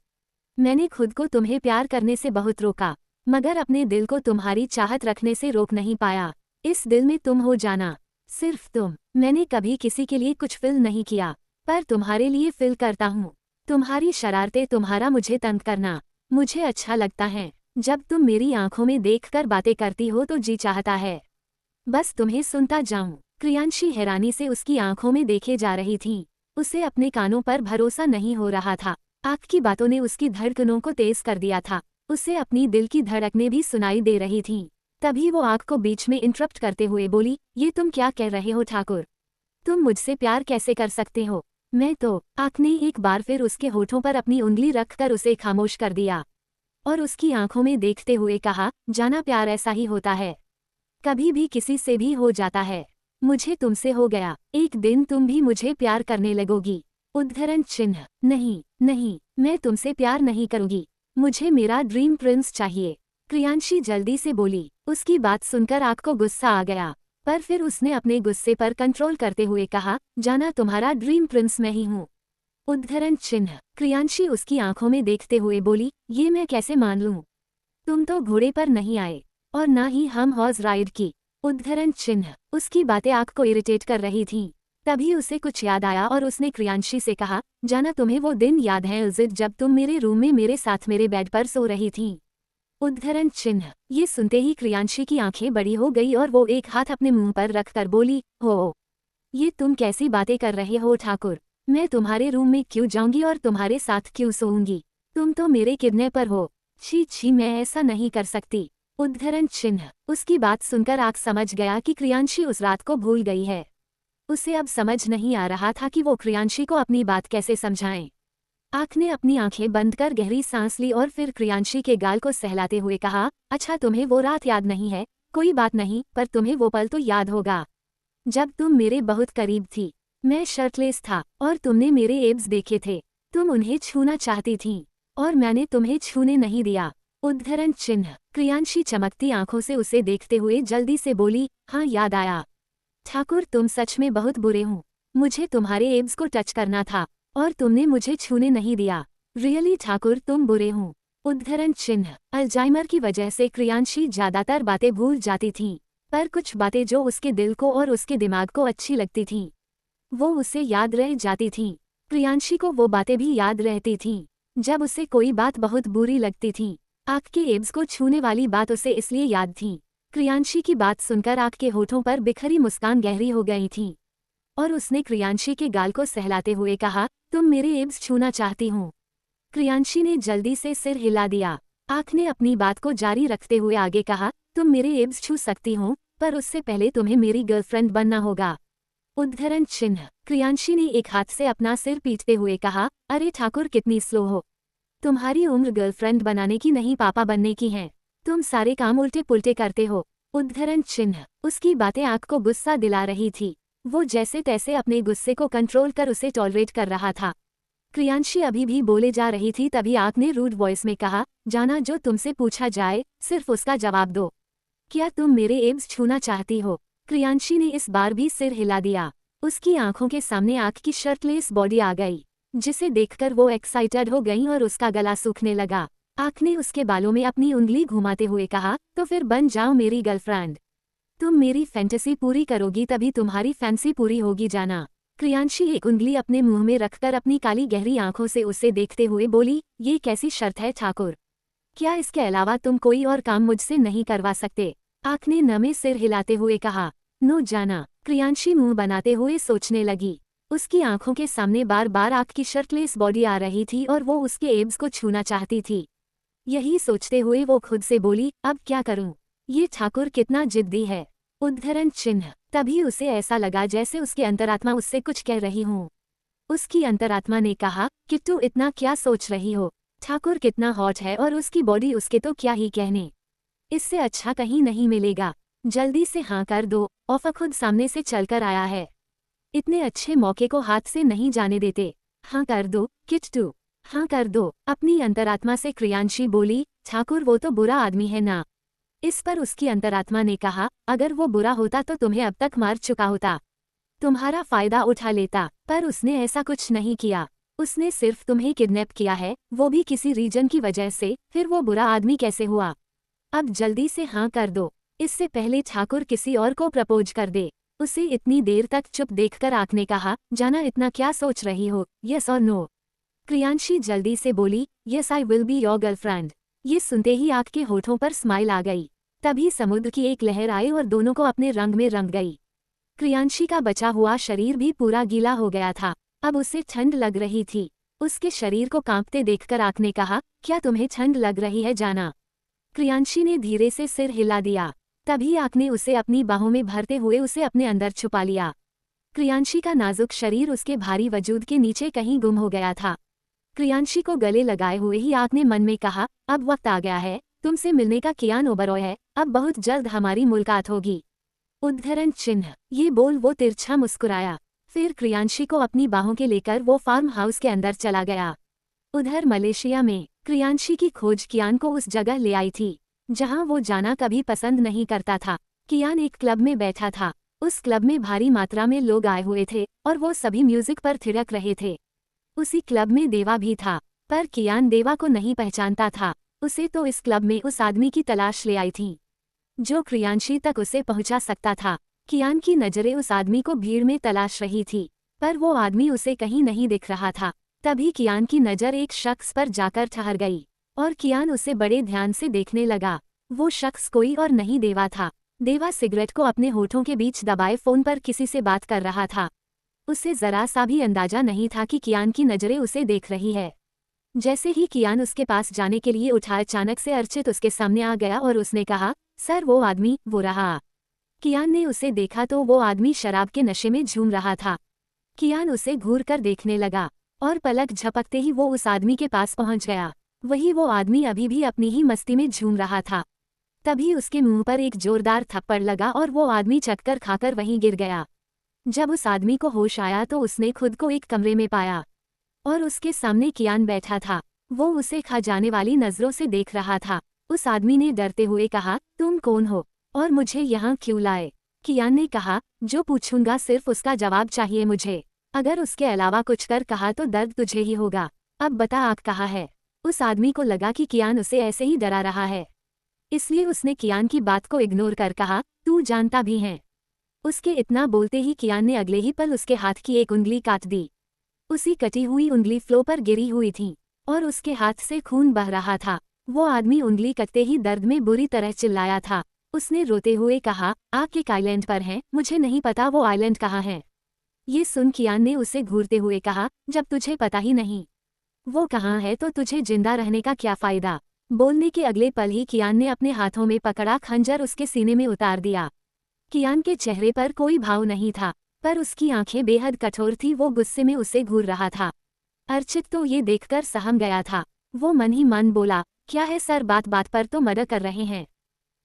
मैंने खुद को तुम्हें प्यार करने से बहुत रोका मगर अपने दिल को तुम्हारी चाहत रखने से रोक नहीं पाया। इस दिल में तुम हो जाना, सिर्फ तुम। मैंने कभी किसी के लिए कुछ फील नहीं किया, पर तुम्हारे लिए फील करता हूँ। तुम्हारी शरारतें, तुम्हारा मुझे तंग करना मुझे अच्छा लगता है। जब तुम मेरी आंखों में देखकर बातें करती हो तो जी चाहता है बस तुम्हें सुनता जाऊं। क्रियांशी हैरानी से उसकी आंखों में देखे जा रही थी। उसे अपने कानों पर भरोसा नहीं हो रहा था। आँख की बातों ने उसकी धड़कनों को तेज कर दिया था। उसे अपनी दिल की धड़कनें भी सुनाई दे रही थीं। तभी वो आँख को बीच में इंटरप्ट करते हुए बोली, ये तुम क्या कह रहे हो ठाकुर? तुम मुझसे प्यार कैसे कर सकते हो? मैं तो। आँख ने एक बार फिर उसके होठों पर अपनी उंगली रखकर उसे खामोश कर दिया और उसकी आंखों में देखते हुए कहा, जाना प्यार ऐसा ही होता है, कभी भी किसी से भी हो जाता है। मुझे तुमसे हो गया, एक दिन तुम भी मुझे प्यार करने लगोगी। उद्धरण चिन्ह। नहीं नहीं, मैं तुमसे प्यार नहीं करूंगी। मुझे मेरा ड्रीम प्रिंस चाहिए। क्रियांशी जल्दी से बोली। उसकी बात सुनकर आँख को गुस्सा आ गया, पर फिर उसने अपने गुस्से पर कंट्रोल करते हुए कहा, जाना तुम्हारा ड्रीम प्रिंस मैं ही हूँ। उद्धरण चिन्ह। क्रियांशी उसकी आंखों में देखते हुए बोली, ये मैं कैसे मान लूं? तुम तो घोड़े पर नहीं आए और ना ही हम हॉर्स राइड की। उद्धरण चिन्ह। उसकी बातें आँख को इरिटेट कर रही थीं। तभी उसे कुछ याद आया और उसने क्रियांशी से कहा, जाना तुम्हें वो दिन याद है उस दिन जब तुम मेरे रूम में मेरे साथ मेरे बेड पर सो रही थीं? उद्धरण चिन्ह। ये सुनते ही क्रियांशी की आंखें बड़ी हो गई और वो एक हाथ अपने मुंह पर रखकर बोली, हो, ये तुम कैसी बातें कर रहे हो ठाकुर? मैं तुम्हारे रूम में क्यों जाऊंगी और तुम्हारे साथ क्यों सोऊंगी? तुम तो मेरे किडनैपर हो। छी छी, मैं ऐसा नहीं कर सकती। उद्धरण चिन्ह। उसकी बात सुनकर आँख समझ गया कि क्रियांशी उस रात को भूल गई है। उसे अब समझ नहीं आ रहा था कि वो क्रियांशी को अपनी बात कैसे समझाएं। आँख ने अपनी आंखें बंद कर गहरी सांस ली और फिर क्रियांशी के गाल को सहलाते हुए कहा, अच्छा तुम्हें वो रात याद नहीं है, कोई बात नहीं, पर तुम्हें वो पल तो याद होगा जब तुम मेरे बहुत करीब थी। मैं शर्टलेस था और तुमने मेरे एब्स देखे थे। तुम उन्हें छूना चाहती थीं और मैंने तुम्हें छूने नहीं दिया। उद्धरण चिन्ह। क्रियांशी चमकती आंखों से उसे देखते हुए जल्दी से बोली, हाँ याद आया। ठाकुर तुम सच में बहुत बुरे हो। मुझे तुम्हारे एब्स को टच करना था और तुमने मुझे छूने नहीं दिया। रियली ठाकुर तुम बुरे हो। उद्धरण चिन्ह। अल्जाइमर की वजह से क्रियांशी ज्यादातर बातें भूल जाती थीं, पर कुछ बातें जो उसके दिल को और उसके दिमाग को अच्छी लगती थीं वो उसे याद रह जाती थीं। प्रियांशी को वो बातें भी याद रहती थीं जब उसे कोई बात बहुत बुरी लगती थी। आँख के एब्स को छूने वाली बात उसे इसलिए याद थी। क्रियांशी की बात सुनकर आँख के होठों पर बिखरी मुस्कान गहरी हो गई थी और उसने क्रियांशी के गाल को सहलाते हुए कहा, तुम मेरे एब्स छूना चाहती हो? क्रियांशी ने जल्दी से सिर हिला दिया। आँख ने अपनी बात को जारी रखते हुए आगे कहा, तुम मेरे एब्स छू सकती हो, पर उससे पहले तुम्हें मेरी गर्लफ्रेंड बनना होगा। उद्धरण चिन्ह। क्रियांशी ने एक हाथ से अपना सिर पीटते हुए कहा, अरे ठाकुर कितनी स्लो हो। तुम्हारी उम्र गर्लफ्रेंड बनाने की नहीं पापा बनने की है। तुम सारे काम उल्टे पुल्टे करते हो। उद्धरण चिन्ह। उसकी बातें आँख को गुस्सा दिला रही थी। वो जैसे तैसे अपने गुस्से को कंट्रोल कर उसे टॉलरेट कर रहा था। क्रियांशी अभी भी बोले जा रही थी तभी आँख ने रूड वॉइस में कहा, जाना जो तुमसे पूछा जाए सिर्फ उसका जवाब दो। क्या तुम मेरे एब्स छूना चाहती हो? क्रियांशी ने इस बार भी सिर हिला दिया। उसकी आंखों के सामने आँख की शर्टलेस बॉडी आ गई, जिसे देखकर वो एक्साइटेड हो गई और उसका गला सूखने लगा। आँख ने उसके बालों में अपनी उंगली घुमाते हुए कहा, तो फिर बन जाओ मेरी गर्लफ्रेंड। तुम मेरी फैंटेसी पूरी करोगी तभी तुम्हारी फैंसी पूरी होगी जाना। क्रियांशी एक उंगली अपने मुंह में रखकर अपनी काली गहरी आंखों से उसे देखते हुए बोली, ये कैसी शर्त है ठाकुर? क्या इसके अलावा तुम कोई और काम मुझसे नहीं करवा सकते? आँख ने नमे सिर हिलाते हुए कहा, नो जाना। क्रियांशी मुंह बनाते हुए सोचने लगी। उसकी आंखों के सामने बार बार आँख की शर्टलेस बॉडी आ रही थी और वो उसके एब्स को छूना चाहती थी। यही सोचते हुए वो खुद से बोली, अब क्या करूं? ये ठाकुर कितना जिद्दी है। उद्धरण चिन्ह। तभी उसे ऐसा लगा जैसे उसकी अंतरात्मा उससे कुछ कह रही हूँ। उसकी अंतरात्मा ने कहा, किट्टू इतना क्या सोच रही हो? ठाकुर कितना हॉट है और उसकी बॉडी उसके तो क्या ही कहने। इससे अच्छा कहीं नहीं मिलेगा। जल्दी से हाँ कर दो, ऑफर खुद सामने से चलकर आया है। इतने अच्छे मौके को हाथ से नहीं जाने देते। हाँ कर दो किट्टू, हाँ कर दो। अपनी अंतरात्मा से क्रियांशी बोली, ठाकुर वो तो बुरा आदमी है ना। इस पर उसकी अंतरात्मा ने कहा, अगर वो बुरा होता तो तुम्हें अब तक मार चुका होता, तुम्हारा फायदा उठा लेता, पर उसने ऐसा कुछ नहीं किया। उसने सिर्फ तुम्हें किडनैप किया है, वो भी किसी रीजन की वजह से। फिर वो बुरा आदमी कैसे हुआ? अब जल्दी से हाँ कर दो, इससे पहले ठाकुर किसी और को प्रपोज कर दे। उसे इतनी देर तक चुप देखकर आँख ने कहा, जाना इतना क्या सोच रही हो, यस और नो? क्रियांशी जल्दी से बोली, yes I will be your girlfriend. ये सुनते ही आँख के होठों पर स्माइल आ गई। तभी समुद्र की एक लहर आई और दोनों को अपने रंग में रंग गई। क्रियांशी का बचा हुआ शरीर भी पूरा गीला हो गया था। अब उसे ठंड लग रही थी। उसके शरीर को कांपते देखकर आँख ने कहा, क्या तुम्हें ठंड लग रही है जाना? क्रियांशी ने धीरे से सिर हिला दिया। तभी आँख ने उसे अपनी बाहों में भरते हुए उसे अपने अंदर छुपा लिया। क्रियांशी का नाजुक शरीर उसके भारी वजूद के नीचे कहीं गुम हो गया था। क्रियांशी को गले लगाए हुए ही आँख ने मन में कहा, अब वक्त आ गया है तुमसे मिलने का। कियान ओबरॉय है, अब बहुत जल्द हमारी मुलाकात होगी। उद्धरण चिन्ह। ये बोल वो तिरछा मुस्कुराया। फिर क्रियांशी को अपनी बाहों के लेकर वो फार्म हाउस के अंदर चला गया। उधर मलेशिया में क्रियांशी की खोज कियान को उस जगह ले आई थी जहां वो जाना कभी पसंद नहीं करता था। कियान एक क्लब में बैठा था। उस क्लब में भारी मात्रा में लोग आए हुए थे और वो सभी म्यूजिक पर थिरक रहे थे। उसी क्लब में देवा भी था, पर कियान देवा को नहीं पहचानता था। उसे तो इस क्लब में उस आदमी की तलाश ले आई थी जो क्रियांशी तक उसे पहुंचा सकता था। कियान की नजरें उस आदमी को भीड़ में तलाश रही थी, पर वो आदमी उसे कहीं नहीं दिख रहा था। तभी कियान की नज़र एक शख्स पर जाकर ठहर गई और कियान उसे बड़े ध्यान से देखने लगा। वो शख्स कोई और नहीं देवा था। देवा सिगरेट को अपने होठों के बीच दबाए फोन पर किसी से बात कर रहा था। उसे जरा सा भी अंदाजा नहीं था कि कियान की नज़रें उसे देख रही है। जैसे ही कियान उसके पास जाने के लिए उठा, अचानक से अर्चित उसके सामने आ गया और उसने कहा, सर वो आदमी वो रहा। कियान ने उसे देखा तो वो आदमी शराब के नशे में झूम रहा था। कियान उसे घूर कर देखने लगा और पलक झपकते ही वो उस आदमी के पास पहुंच गया। वही वो आदमी अभी भी अपनी ही मस्ती में झूम रहा था। तभी उसके मुंह पर एक जोरदार थप्पड़ लगा और वो आदमी चक्कर खाकर वहीं गिर गया। जब उस आदमी को होश आया तो उसने खुद को एक कमरे में पाया और उसके सामने कियान बैठा था। वो उसे खा जाने वाली नजरों से देख रहा था। उस आदमी ने डरते हुए कहा, तुम कौन हो और मुझे यहाँ क्यों लाए? कियान ने कहा, जो पूछूंगा सिर्फ उसका जवाब चाहिए मुझे। अगर उसके अलावा कुछ कर कहा तो दर्द तुझे ही होगा। अब बता आग कहाँ है? उस आदमी को लगा कि कियान उसे ऐसे ही डरा रहा है, इसलिए उसने कियान की बात को इग्नोर कर कहा, तू जानता भी है। उसके इतना बोलते ही कियान ने अगले ही पल उसके हाथ की एक उंगली काट दी। उसी कटी हुई उंगली फ्लो पर गिरी हुई थी और उसके हाथ से खून बह रहा था। वो आदमी उंगली कटते ही दर्द में बुरी तरह चिल्लाया था। उसने रोते हुए कहा, आप एक आइलैंड पर हैं, मुझे नहीं पता वो आइलैंड कहाँ है। ये सुन कियान ने उसे घूरते हुए कहा, जब तुझे पता ही नहीं वो कहाँ है तो तुझे जिंदा रहने का क्या फायदा। बोलने के अगले पल ही कियान ने अपने हाथों में पकड़ा खंजर उसके सीने में उतार दिया। कियान के चेहरे पर कोई भाव नहीं था, पर उसकी आंखें बेहद कठोर थी। वो गुस्से में उसे घूर रहा था। अर्चित तो ये देखकर सहम गया था। वो मन ही मन बोला, क्या है सर, बात बात पर तो मर्डर कर रहे हैं।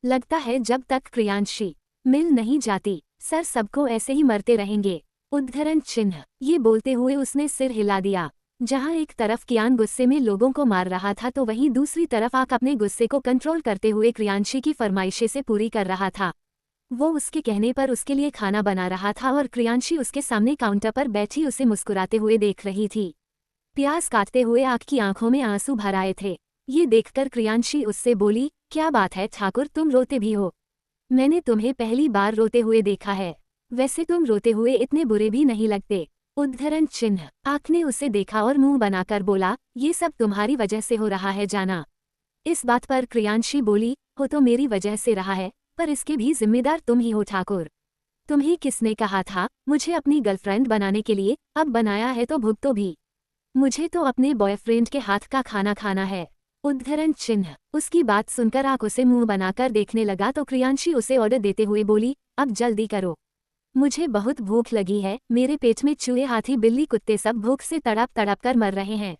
लगता है जब तक क्रियांशी मिल नहीं जाती सर सबको ऐसे ही मरते रहेंगे। उद्धरण चिन्ह। ये बोलते हुए उसने सिर हिला दिया। जहां एक तरफ कियान गुस्से में लोगों को मार रहा था तो वहीं दूसरी तरफ आक अपने गुस्से को कंट्रोल करते हुए क्रियांशी की फरमाइशें से पूरी कर रहा था। वो उसके कहने पर उसके लिए खाना बना रहा था और क्रियांशी उसके सामने काउंटर पर बैठी उसे मुस्कुराते हुए देख रही थी। प्याज काटते हुए आक की आंखों में आंसू भर आए थे। ये देखकर क्रियांशी उससे बोली, क्या बात है ठाकुर, तुम रोते भी हो? मैंने तुम्हें पहली बार रोते हुए देखा है। वैसे तुम रोते हुए इतने बुरे भी नहीं लगते। उद्धरण चिन्ह। आक ने उसे देखा और मुंह बनाकर बोला, ये सब तुम्हारी वजह से हो रहा है जाना। इस बात पर क्रियांशी बोली, हो तो मेरी वजह से रहा है, पर इसके भी जिम्मेदार तुम ही हो ठाकुर। तुम्हें किसने कहा था मुझे अपनी गर्लफ्रेंड बनाने के लिए? अब बनाया है तो भुगतो भी। मुझे तो अपने बॉयफ्रेंड के हाथ का खाना खाना है। उद्धरण चिन्ह। उसकी बात सुनकर आक उसे मुंह बनाकर देखने लगा तो क्रियांशी उसे ऑर्डर देते हुए बोली, अब जल्दी करो, मुझे बहुत भूख लगी है। मेरे पेट में चूहे, हाथी, बिल्ली, कुत्ते सब भूख से तड़प तड़प कर मर रहे हैं।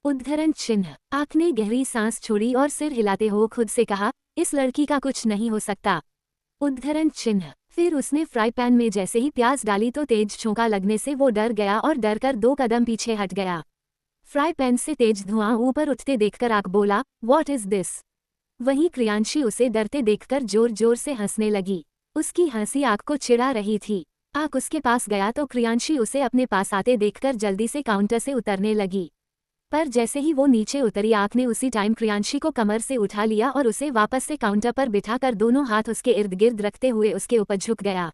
उद्धरण चिन्ह। आक ने गहरी सांस छोड़ी और सिर हिलाते हुए खुद से कहा, इस लड़की का कुछ नहीं हो सकता। उद्धरण चिन्ह। फिर उसने फ्राई पैन में जैसे ही प्याज डाली तो तेज झोंका लगने से वो डर गया और डर कर 2 कदम पीछे हट गया। फ्राई पैन से तेज धुआं ऊपर उठते देखकर आक बोला, व्हाट इज दिस? वहीं क्रियांशी उसे डरते देखकर जोर जोर से हंसने लगी। उसकी हंसी आक को चिढ़ा रही थी। आक उसके पास गया तो क्रियांशी उसे अपने पास आते देखकर जल्दी से काउंटर से उतरने लगी। पर जैसे ही वो नीचे उतरी आक ने उसी टाइम क्रियांशी को कमर से उठा लिया और उसे वापस से काउंटर पर बिठाकर दोनों हाथ उसके इर्द गिर्द रखते हुए उसके ऊपर झुक गया।